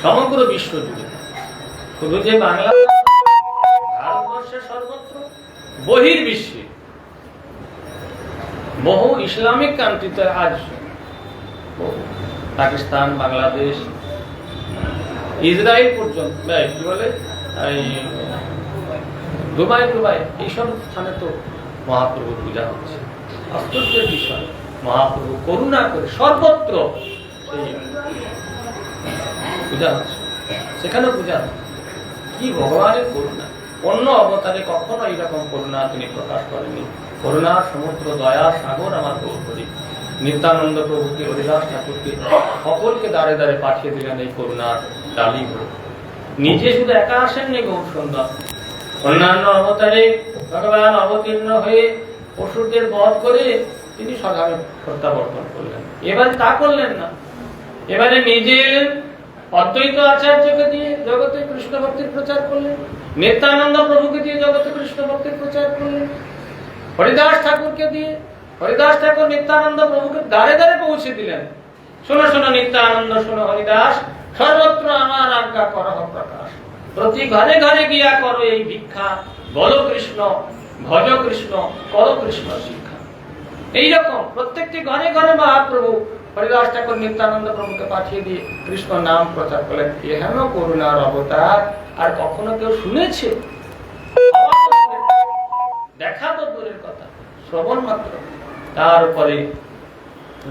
সমগ্র বিশ্ব জুড়ে, শুধু যে বাংলা, ভারতবর্ষের সর্বত্র, বহির্বিশ্বে বহু ইসলামিক কান্ট্রিতে আজ, পাকিস্তান, বাংলাদেশ, ইসরায়েল পর্যন্ত, কি বলে দুবাই এইসব স্থানে তো মহাপ্রভুর পূজা হচ্ছে। আশ্চর্যের বিষয়, মহাপ্রভু করুণা করে সর্বত্র সেই পূজা হচ্ছে, সেখানেও পূজা হচ্ছে। কি ভগবানের করুণা! অন্য অবতারে কখনো এইরকম করুণা তিনি প্রকাশ করেননি। করুণার সমুদ্র, দয়ার সাগর আমার গৌরী নিত্যানন্দ প্রভুকে, হরিদাস ঠাকুরকে, সকলকে দাঁড়ে দাঁড়ে পাঠিয়ে দিলেন এই করুণার ডালি হয়ে। নিজে শুধু একা আসেননি গৌর সুন্দর, অন্যান্য অবতারে ভগবান অবতীর্ণ হয়ে অসুরদের বধ করে তিনি সদামে প্রত্যাবর্তন করলেন। এবারে তা করলেন না, এবারে নিজে এলেন, অদ্বৈত আচার্যকে দিয়ে জগতে কৃষ্ণ ভক্তির প্রচার করলেন, নিত্যানন্দ প্রভুকে দিয়ে জগতে কৃষ্ণ ভক্তির প্রচার করলেন, হরিদাস ঠাকুরকে দিয়ে, হরিদাস ঠাকুর নিত্যানন্দ প্রভুকে দ্বারে দ্বারে পৌঁছে দিলেন। শোনো শোনো নিত্যানন্দ, শোনো হরিদাস, সর্বত্র আমার আজ্ঞা করহ প্রকাশ, প্রতি ঘরে ঘরে গিয়া করো এই ভিক্ষা, বলো কৃষ্ণ, ভজ কৃষ্ণ, করো কৃষ্ণ শিক্ষা। এইরকম প্রত্যেকটি ঘরে ঘরে মহাপ্রভু হরিদাস ঠাকুর নিত্যানন্দ প্রভুকে পাঠিয়ে দিয়ে কৃষ্ণ নাম প্রচার করলেন। এহেন করুণার অবতার আর কখনো কেউ শুনেছে? দেখা তো দূরের কথা, শ্রবণ মাত্র। তার উপরে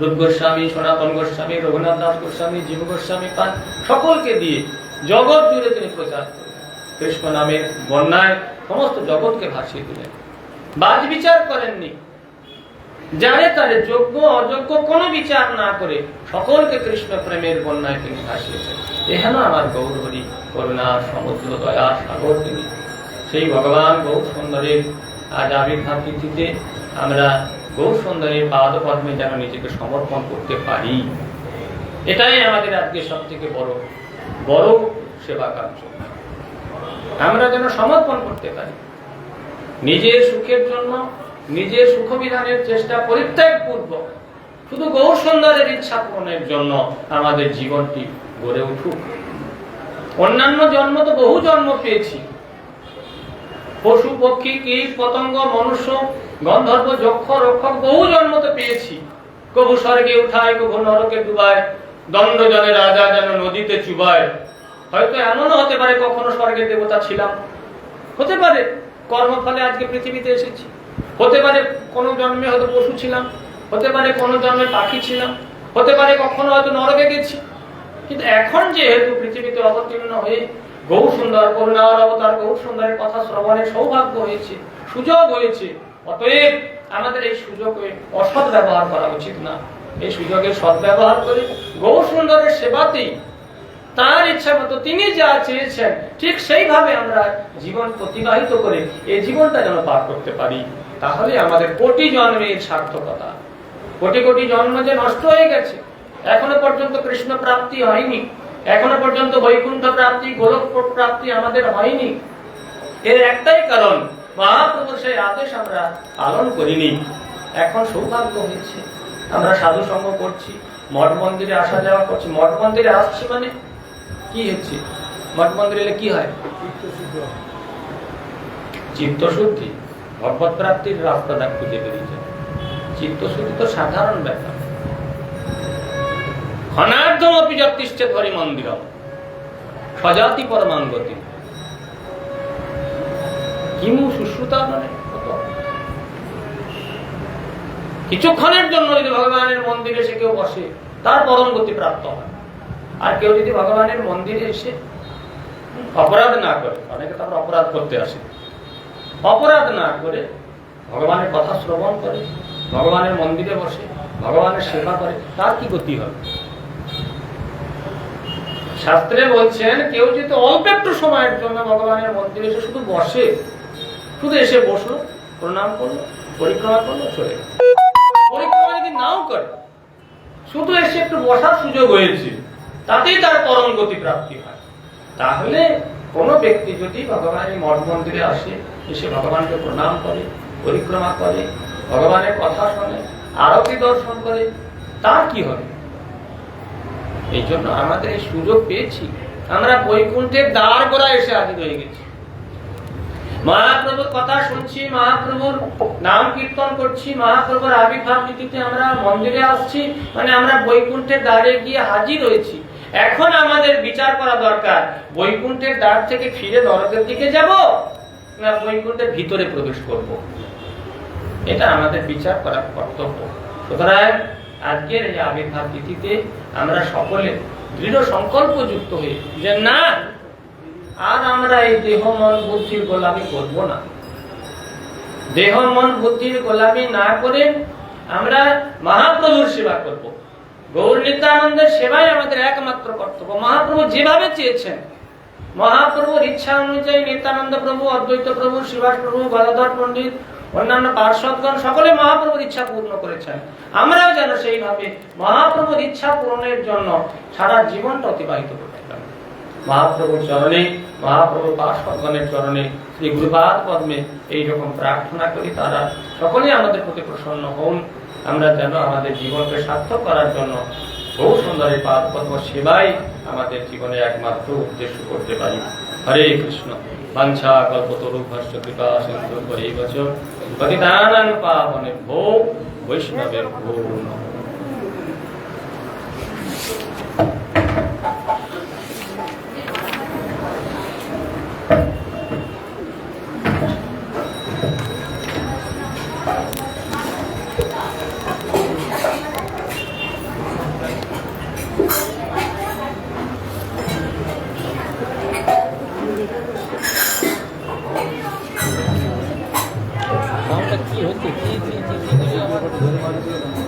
রূপ গোস্বামী, সনাতন গোস্বামী, রঘুনাথ দাস গোস্বামী, জীব গোস্বামী পান, সকলকে দিয়ে জগৎ জুড়ে তিনি প্রচার করলেন। কৃষ্ণ নামের বন্যায় সমস্ত জগৎকে ভাসিয়ে দিলেন। বাজ বিচার করেননি, যারে তারে যোগ্য অযোগ্য কোনো বিচার না করে সকলকে কৃষ্ণ প্রেমের বন্যায় তিনি ভাসিয়েছেন। এহেন আমার গৌর হরি করুণার সমুদ্র, দয়ার সাগর তিনি। সেই ভগবান গৌর সুন্দরের আজ আবির্ভাব তিথিতে আমরা গৌর সুন্দরের পাদ পদ্মে যেন নিজেকে সমর্পণ করতে পারি, এটাই আমাদের আজকে সব থেকে বড় বড় সেবা কার্য। আমরা যেন সমর্পণ করতে পারি, নিজের সুখের জন্য, নিজের সুখ বিধানের চেষ্টা পরিত্যাগ পূর্বক শুধু গৌর সুন্দরের ইচ্ছা পূরণের জন্য আমাদের জীবনটি গড়ে উঠুক। অন্যান্য জন্ম তো বহু জন্ম পেয়েছি, পশু পক্ষী কীট পতঙ্গ মনুষ্য গন্ধর্ব যক্ষ রক্ষক বহু জন্ম তো পেয়েছি। কবু স্বর্গে উঠায়, কবু নরকে ডুবায়, দণ্ডজনে রাজা যেন নদীতে চুবায়। হয়তো এমনও হতে পারে কখনো স্বর্গের দেবতা ছিলাম, হতে পারে কর্মফলে আজকে পৃথিবীতে এসেছি, হতে পারে কোনো জন্মে হয়তো পশু ছিলাম, হতে পারে কোনো জন্মে পাখি ছিলাম, হতে পারে কখনো হয়তো নরকে গেছি। কিন্তু এখন যেহেতু পৃথিবীতে অবতীর্ণ হয়ে গৌর সুন্দর করুণার অবতার গৌর সুন্দরের কথা শ্রবণের সৌভাগ্য হয়েছে, সুযোগ হয়েছে, অতএব আমাদের এই সুযোগে অসৎ ব্যবহার করা উচিত না। এই সুযোগের সদ্ব্যবহার করে গৌর সুন্দরের সেবাতেই তার ইচ্ছা মতো তিনি যা চেয়েছেন ঠিক সেইভাবে আমরা জীবন অতিবাহিত করে এই জীবনটা যেন পার করতে পারি। তাহলে আমাদের কোটি জন্মের সার্থকতা। কোটি কোটি জন্ম যে নষ্ট হয়ে গেছে, এখনো পর্যন্ত কৃষ্ণ প্রাপ্তি হয়নি, এখনো পর্যন্ত বৈকুণ্ঠ প্রাপ্তি, গোলক প্রাপ্তি আমাদের হয়নি। এর একটাই কারণ, মহাপ্রভুর সেই আদেশ আমরা পালন করিনি। এখন সৌভাগ্য হয়েছে, আমরা সাধু সঙ্গ করছি, মঠ মন্দিরে আসা যাওয়া করছি। মঠ মন্দিরে আসছি মানে কি হচ্ছে? মঠ মন্দিরে এলে কি হয়? চিত্তশুদ্ধি ভগবত প্রাপ্তির রাস্তাটা খুঁজে বেরিয়েছে। চিত্তশুদ্ধি তো সাধারণ ব্যাপার। ক্ষণার্ধমপি যত্তিষ্ঠে ধরি মন্দিরম সজাতি পরমাঙ্গতি কিমু সুশ্রুতা, মানে কিছুক্ষণের জন্য যদি ভগবানের মন্দিরে এসে কেউ বসে তার পরম গতি প্রাপ্ত হয়। আর কেউ যদি ভগবানের মন্দিরে এসে অপরাধ না করে, অনেকে তারপর অপরাধ করতে আসে, অপরাধ না করে ভগবানের কথা শ্রবণ করে, ভগবানের মন্দিরে বসে ভগবানের সেবা করে, তার কি গতি হবে? শাস্ত্রে বলছেন কেউ যদি অল্প একটু সময়ের জন্য ভগবানের মন্দিরে এসে শুধু বসে, শুধু এসে বসলো, প্রণাম করলো, পরিক্রমা করলো, চলে গেল। পরিক্রমা যদি নাও করে, শুধু এসে একটু বসার সুযোগ হয়েছে, তাতেই তার পরম গতি প্রাপ্তি হয়। তাহলে কোন ব্যক্তি যদি ভগবানের মঠ মন্দিরে আসে, এসে ভগবানকে প্রণাম করে, পরিক্রমা করে, ভগবানের কথা শোনে, আরতি দর্শন করে, তার কি হবে? এই জন্য আমাদের এই সুযোগ পেয়েছি, আমরা বৈকুণ্ঠের দ্বার গোড়ায় এসে হাজির হয়ে গেছি। মহাপ্রভুর কথা শুনছি, মহাপ্রভুর নাম কীর্তন করছি, মহাপ্রভুর আবির্ভাব তিথিতে আমরা মন্দিরে আসছি, মানে আমরা বৈকুণ্ঠের দ্বারে গিয়ে হাজির হয়েছি। এখন আমাদের বিচার করা দরকার, বৈকুণ্ঠের দ্বার থেকে ফিরে নরকের দিকে যাব না বৈকুণ্ঠের ভিতরে প্রবেশ করব, এটা আমাদের বিচার করার কর্তব্য। সুতরাং আজকের এই আবির্ভাব তিথিতে আমরা সকলে দৃঢ় সংকল্প যুক্ত হয়ে যে না, আর আমরা এই দেহ মন বুদ্ধির গোলামি করব না। দেহ মন বুদ্ধির গোলামি না করে আমরা মহাপ্রভুর সেবা করব। গৌর নিত্যানন্দের সেবাই আমাদের একমাত্র কর্তব্য। মহাপ্রভু যেভাবে চেয়েছেন, মহাপ্রভুর ইচ্ছা অনুযায়ী নিত্যানন্দ প্রভু, অদ্বৈত প্রভু, শ্রীবাস প্রভু, গদাধর পণ্ডিত, অন্যান্য পার্শ্বদগণ সকলে মহাপ্রভুর ইচ্ছা পূর্ণ করেছেন। আমরাও যেন সেইভাবে মহাপ্রভুর ইচ্ছা পূরণের জন্য সারা জীবনটা অতিবাহিত করতে পারি। মহাপ্রভুর চরণে, মহাপ্রভু পার্শ্বদগণের চরণে, শ্রী গুরুপাদ পদ্মে এইরকম প্রার্থনা করি, তারা সকলেই আমাদের প্রতি প্রসন্ন হন। আমরা যেন আমাদের জীবনকে সার্থক করার জন্য বহু সুন্দরী পাদ পদ্ম সেবাই আমাদের জীবনের একমাত্র উদ্দেশ্য করতে পারি। হরে কৃষ্ণ। বাঞ্ছা কল্পতরুভ্যশ্চ কৃপা সিন্ধু বৈবচ পতিতানাং পাবনেভ্যো বৈষ্ণবেভ্যো নমঃ।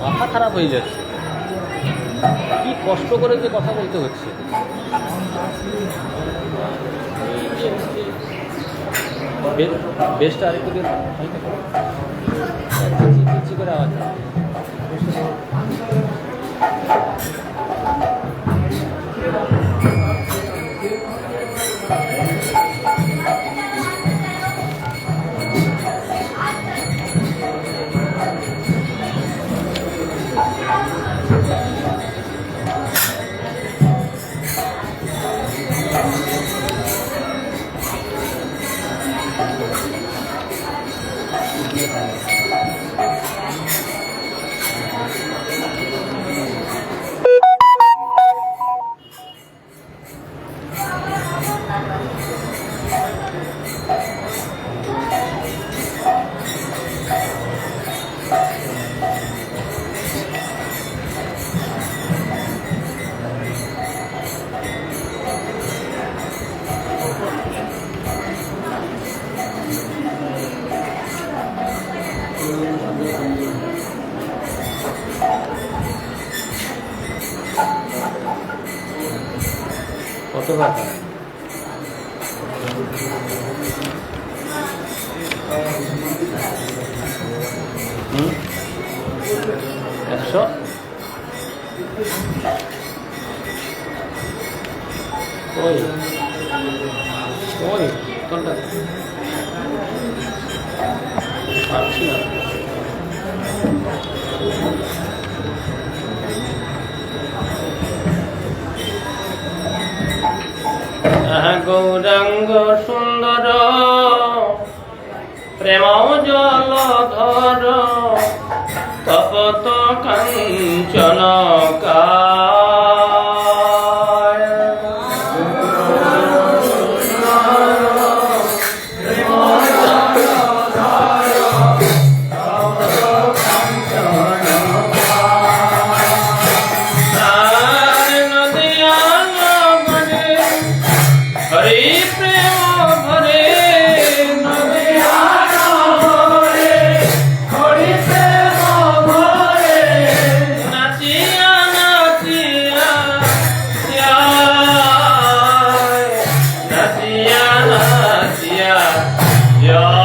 মাথা খারাপ হয়ে যাচ্ছে, কি কষ্ট করে যে কথা বলতে হচ্ছে। বেশটা আরেকটু দিন করে আওয়াজ কতবার একশো ওই ওই কোনটা পাচ্ছি না। গৌরাঙ্গ সুন্দর প্রেম জলধর তপত কাঞ্চন কায়। হরি প্রেম ভরে নাচিয়া নাচিয়া যায়, নাচিয়া নাচিয়া যায়।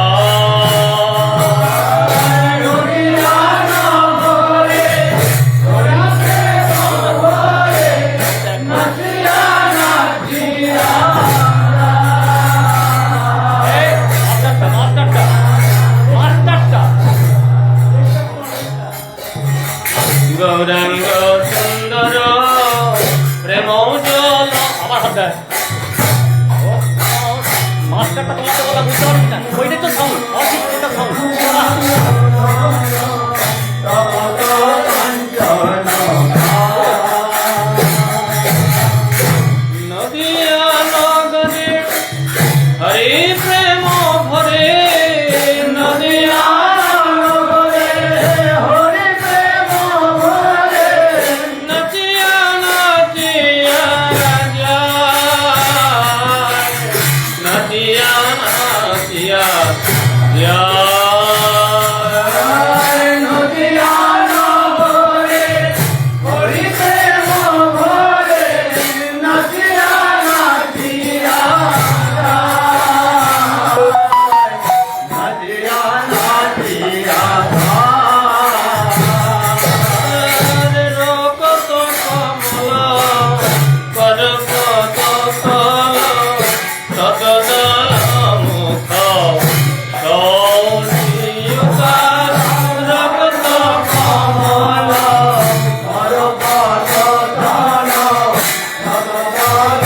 গৌরাঙ্গ সুন্দর প্রেম জল আবার হাত দেয়। মাস্টারটা তোমাকে বলা বুঝতে পারছি না, ওইটাই তো সাউন্ড, অঠিক ওটা সাউন্ড। নদিয়া নগরে হরি প্রেম ভরে নদিয়া নগরে হরি প্রেম ভরে নাচিয়া নাচিয়া যায়, নাচিয়া নাচিয়া যায়। নদিয়া নগরে হরি প্রেম ভরে নাচিয়া নাচিয়া নাচিয়া নাচিয়া রকত কমল করপত কল শতদল মুখ সৌরিয়কার রকত কমল করপত কল শতদল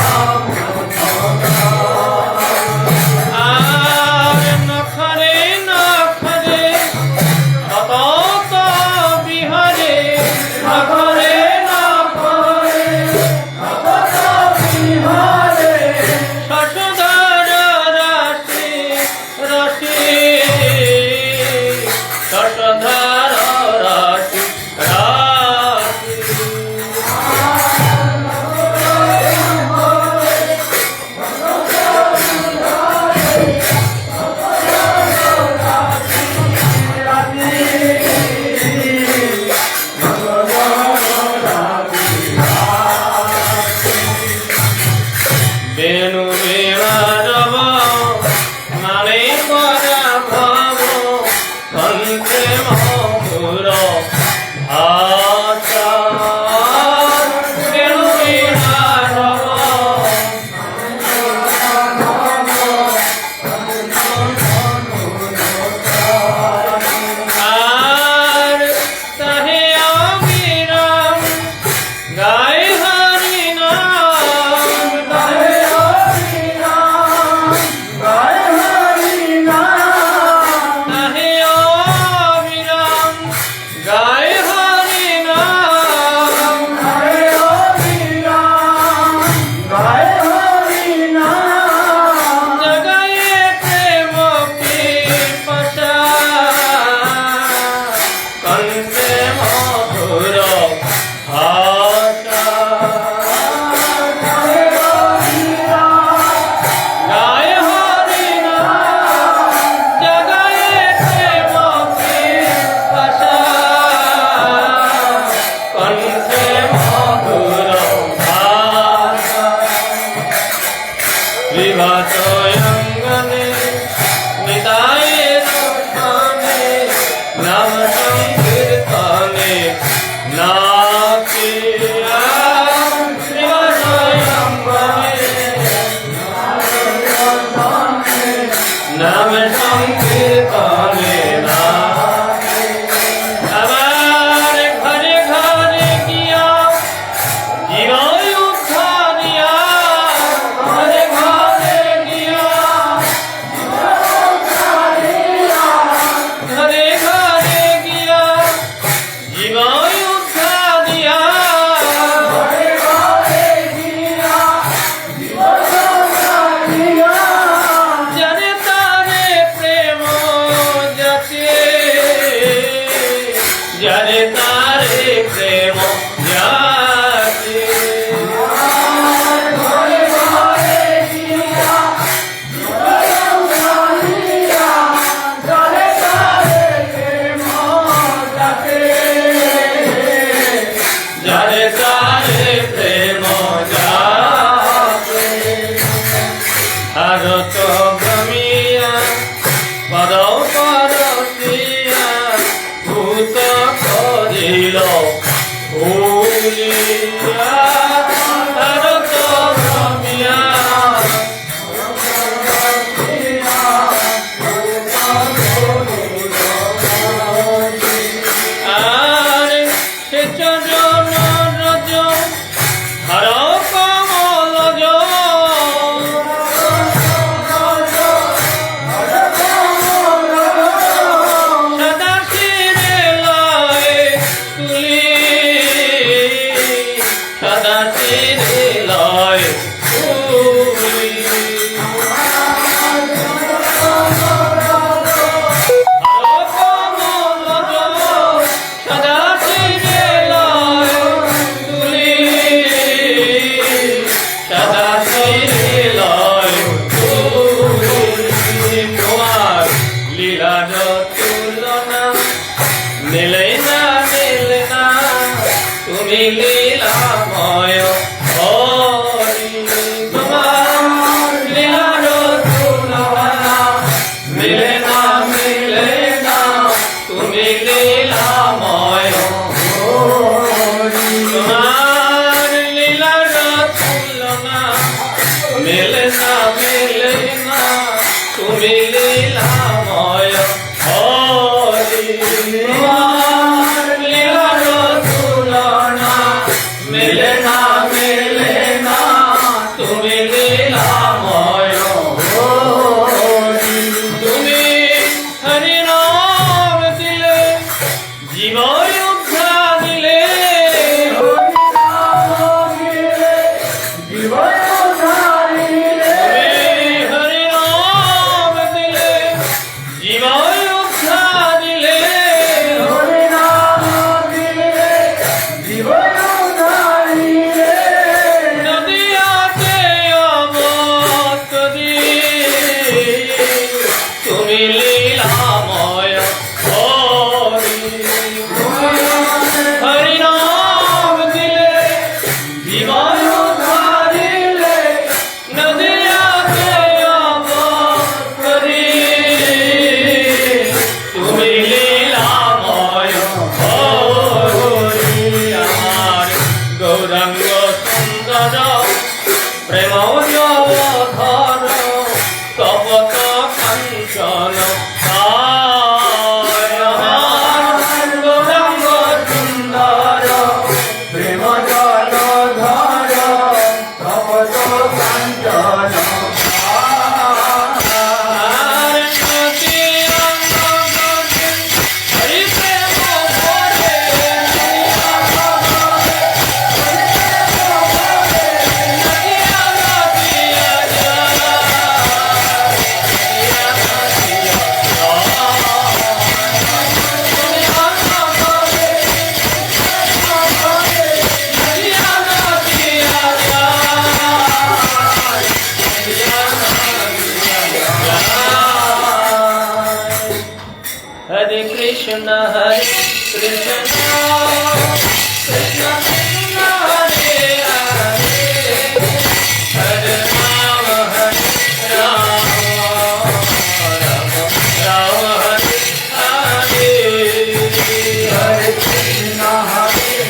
আর নখরে নখরে সতত বিহারে নখরে নখরে সতত বিহারে শশধর রাশি রাশি শশধর রাশি রাশি। বেণু বেণারব মানে করা ভব কণ্ঠে যারে তারে প্রেম জাগে যারে তারে প্রেম জাগে ভারত ভ্রমিয়া পরও পরশিয়া ভূত করিল ভুলিয়া ভারত ভ্রমিয়া আর সে চরণ রজ হর কমল সদা শিরে লয় তুলি সদা শিরে লয় তুলি সদা শিরে লয় তুলি সদা শিরে লয় তুলি তোমার লীলার তুলনা মেলে না তুমি লীলাময় হরি তোমার লীলার তুলনা মেলে না তুমি লীলাময় তোমার লীলার তুলনা মেলে না তুমি লীলাময় হরি তোমার লীলার তুলনা মেলে না তুমি লীলাময় হরি তুমি হরি নাম দিলে জীবন উদ্ধার দিলে হরি নাম দিলে জীবন উদ্ধার দিলে নদিয়াতে অবতরি তুমি লীলাময় হরি হরি নাম দিলে জীবন উদ্ধার দিলে নদিয়াতে অবতরি তুমি লীলাময় হরি আমার গৌরাঙ্গ সুন্দর প্রেম জলধর কপট কাঞ্চন আমার গৌরাঙ্গ সুন্দর প্রেম জলধর কপট কাঞ্চন হরি প্রেম ভরে Hare Krishna Krishna Krishna Hare Hare Hare Rama Rama Rama Hare Hare Hare Krishna Hare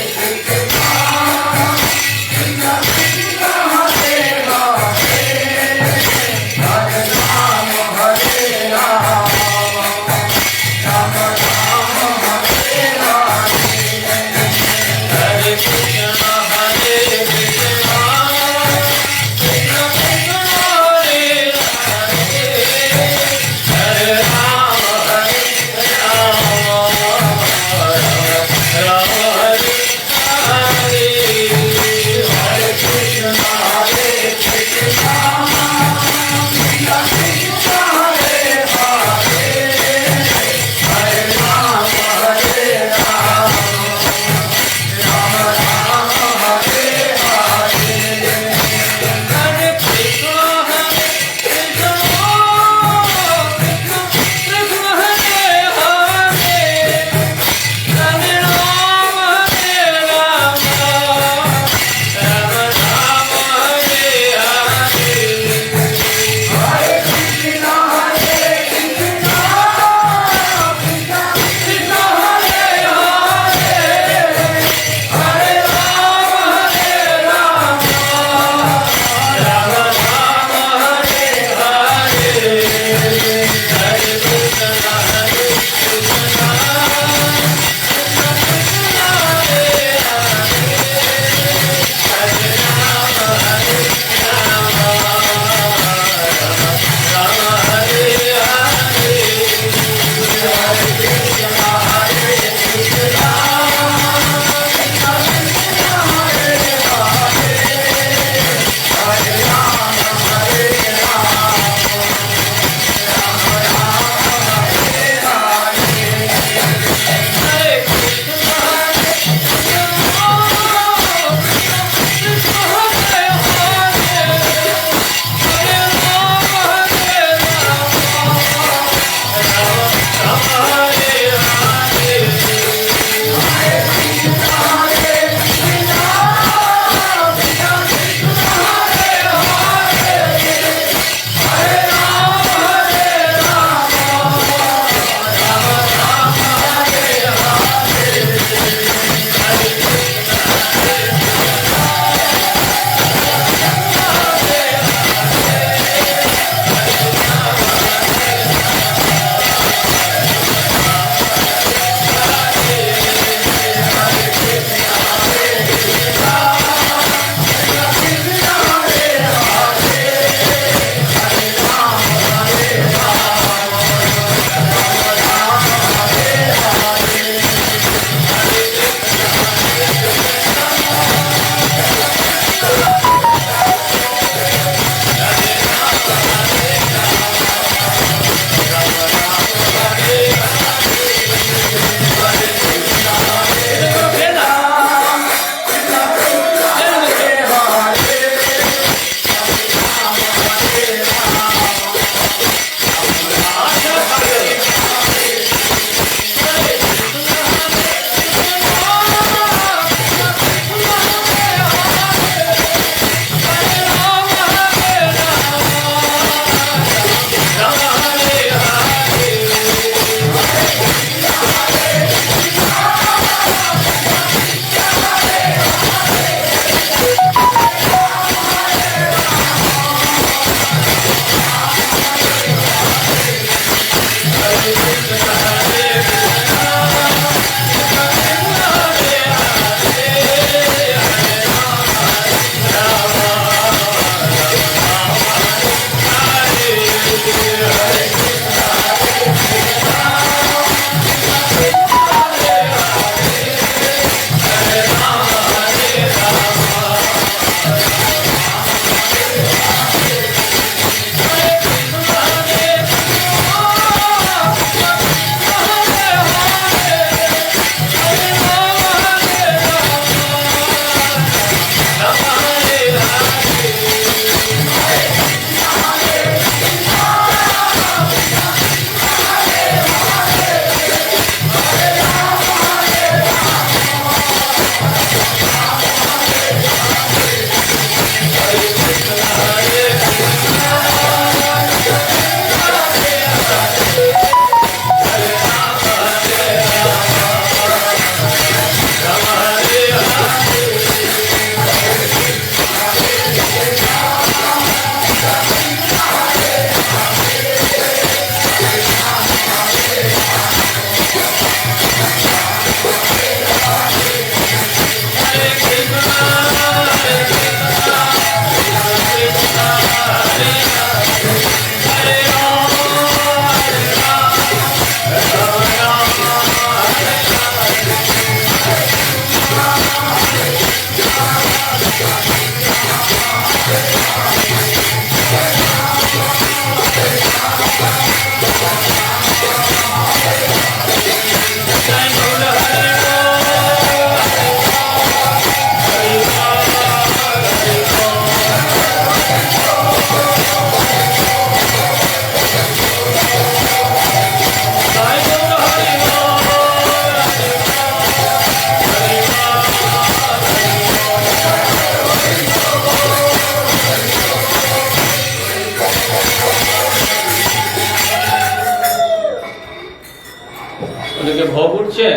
ওদিকে ভোগ উঠছে,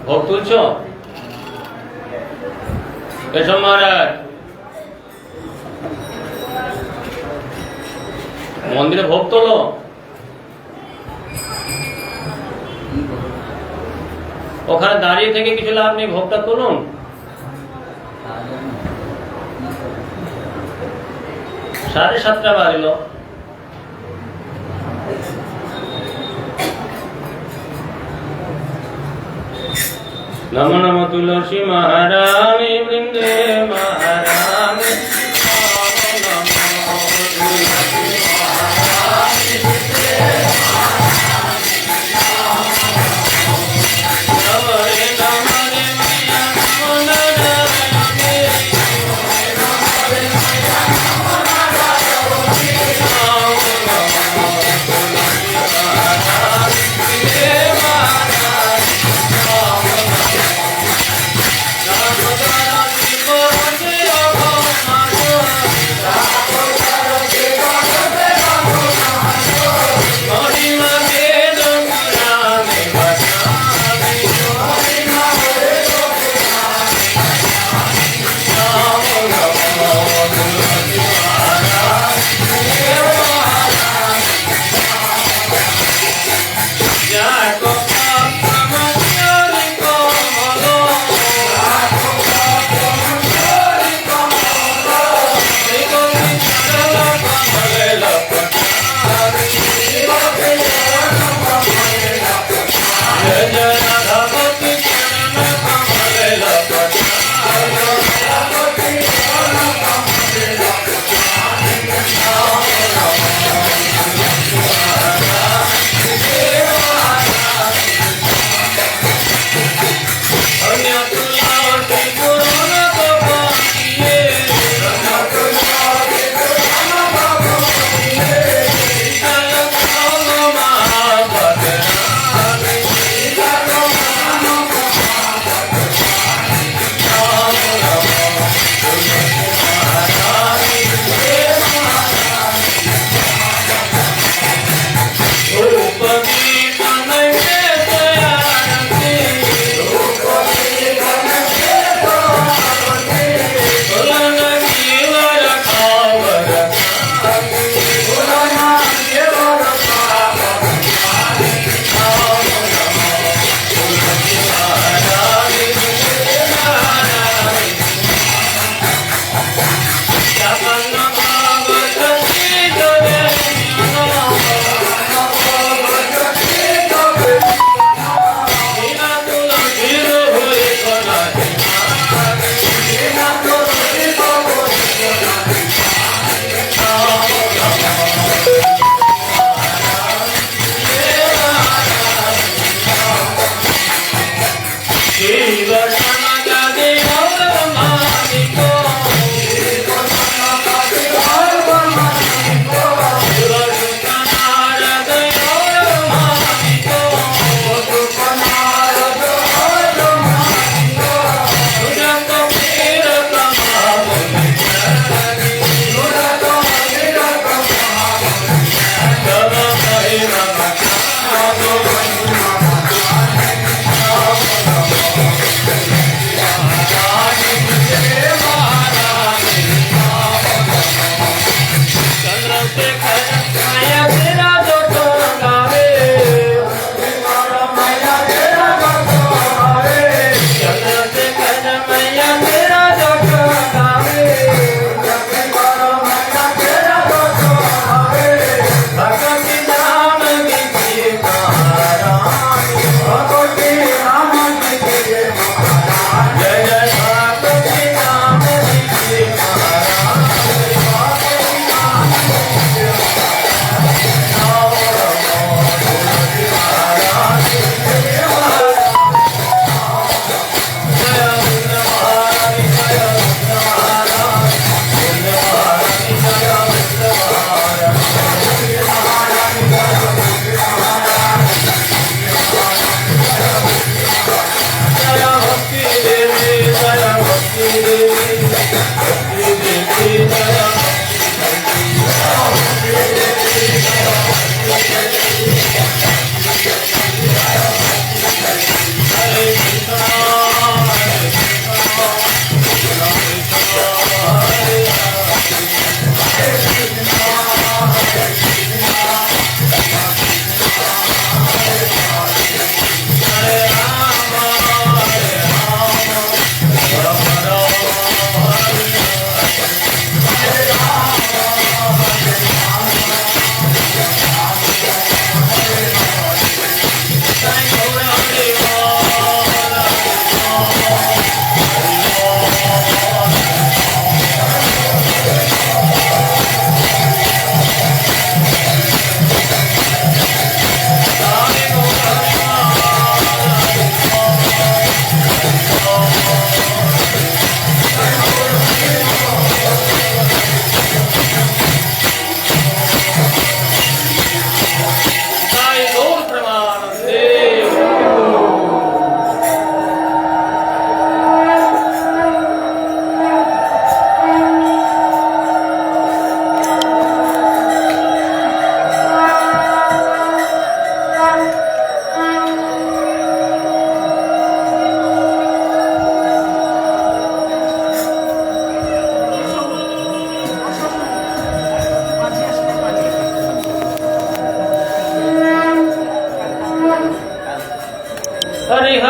ভোগ তুলছ? এসব মহারাজ, মন্দিরে ভোগ তোলো। ওখানে দাঁড়িয়ে থেকে কিছু লাভ নেই, ভোগটা তুলুন। সাড়ে 7টা বাজল। নমো নমো তুলসী মহারানী বৃন্দে মহারানী।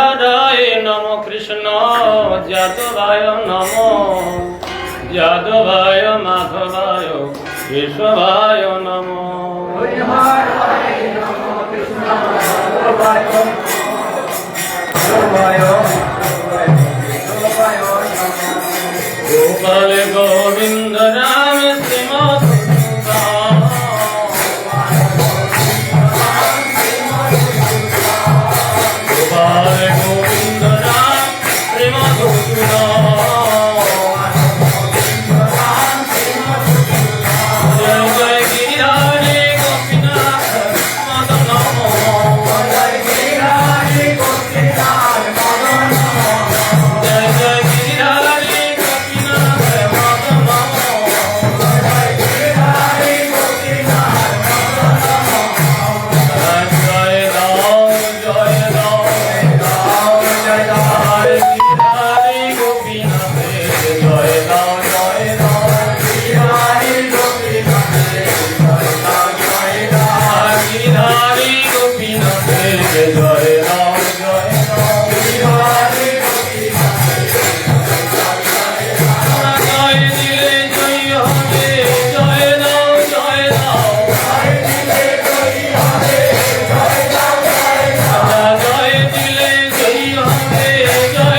রাধায় নম কৃষ্ণ যাদবায় নম যাদবায় মাধবায় কেশবায় নম গোপাল গোবিন্দ রাম শ্রীমৎ গোপাল গোবিন্দ রাম শ্রীমৎ জয় জয় গিরিধারী গোপীনাথ মদন জয় জয় গিরিধারী গোপীনাথ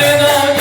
জয়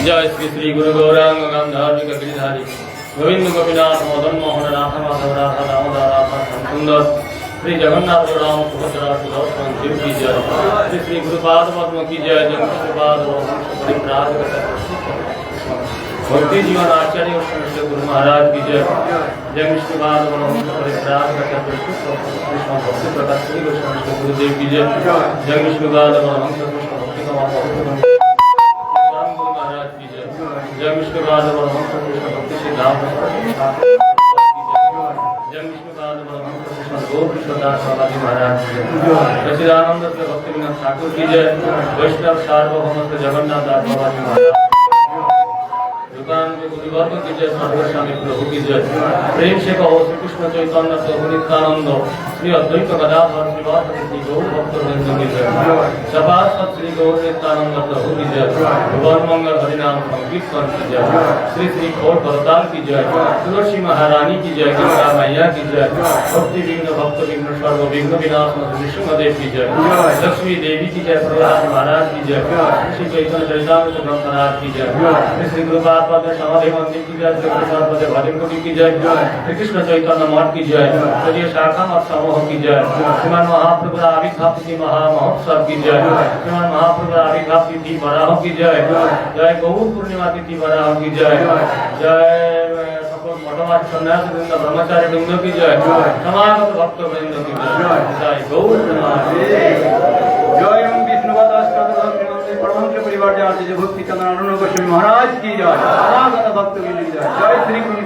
जय श्री श्री गुरु गौरांग गंधार्मिक गिरिधारी गोविंद गोपीनाथ मदन मोहन नाथ माधव राधा दामोदर राधा सुंदर श्री जगन्नाथ राम सुभद्रा सुदर्शन शिव की जय श्री श्री गुरुपाद पद्म की जय जगन्नाथ भक्ति जीवन आचार्य और श्री गुरु महाराज की जय जय विष्णुपाद परित्राग भक्ति प्रकाश श्री गुरुदेव की जय जय विष्णुपाद भक्ति जय विष्णुपाद परमहंस कृष्ण भक्ति सिद्धांत जय विष्णुपाद परमहंस कृष्ण गौर कृष्णदास बाबाजी महाराज की जय सच्चिदानंद से भक्ति विनोद ठाकुर की जय वैष्णव सार्वभौम से जगन्नाथ दास बाबाजी महाराज दुकान पे वर्ग की जय, सर्वस्वामी प्रभु की जय। प्रेम से कहो श्री कृष्ण चैतन्य प्रभु नित्यानंद श्री अद्वैत गदाधर श्रीवासदि गौर भक्तवृंद की जय। सभासद श्री गौर नित्यानंद प्रभु की जय। भुवन मंगल हरिनाम संकीर्तन की जय। श्री श्री खोड़ भरताल की जय। तुलसी महारानी की जय। गंगा मैया की जय। भक्ति विघ्न भक्त विघ्न सर्व विघ्न विनाश विष्णुदेव की जय। लक्ष्मी देवी की जय। प्रहलाद महाराज की जय। श्री चैतन्य चरितामृत ब्रह्मनाथ की जय। श्री गुरुपाद समाधि मंदिर की जय। श्री गुरुपाद भादिमकुटी की जय। श्री कृष्ण चैतन्य मठ की जय। श्री शाखा मठ समूह की जय। श्रीमान महाप्रभु आविर्भाव तिथि महामहोत्सव की जय। श्रीमान महाप्रभु आविर्भाव तिथि वराह की जय। जय गौर पूर्णिमा तिथि वराह की जय। जय मठवासी सन्यासी वृंद ब्रह्मचारी वृंद की जय। समागत भक्त वृंद की जय। जय गौर जय विष्णुवादास परमहंस परिवार भक्ति चंद्र गोस्वामी महाराज की जय। समागत भक्त की जय। जय श्री गुरु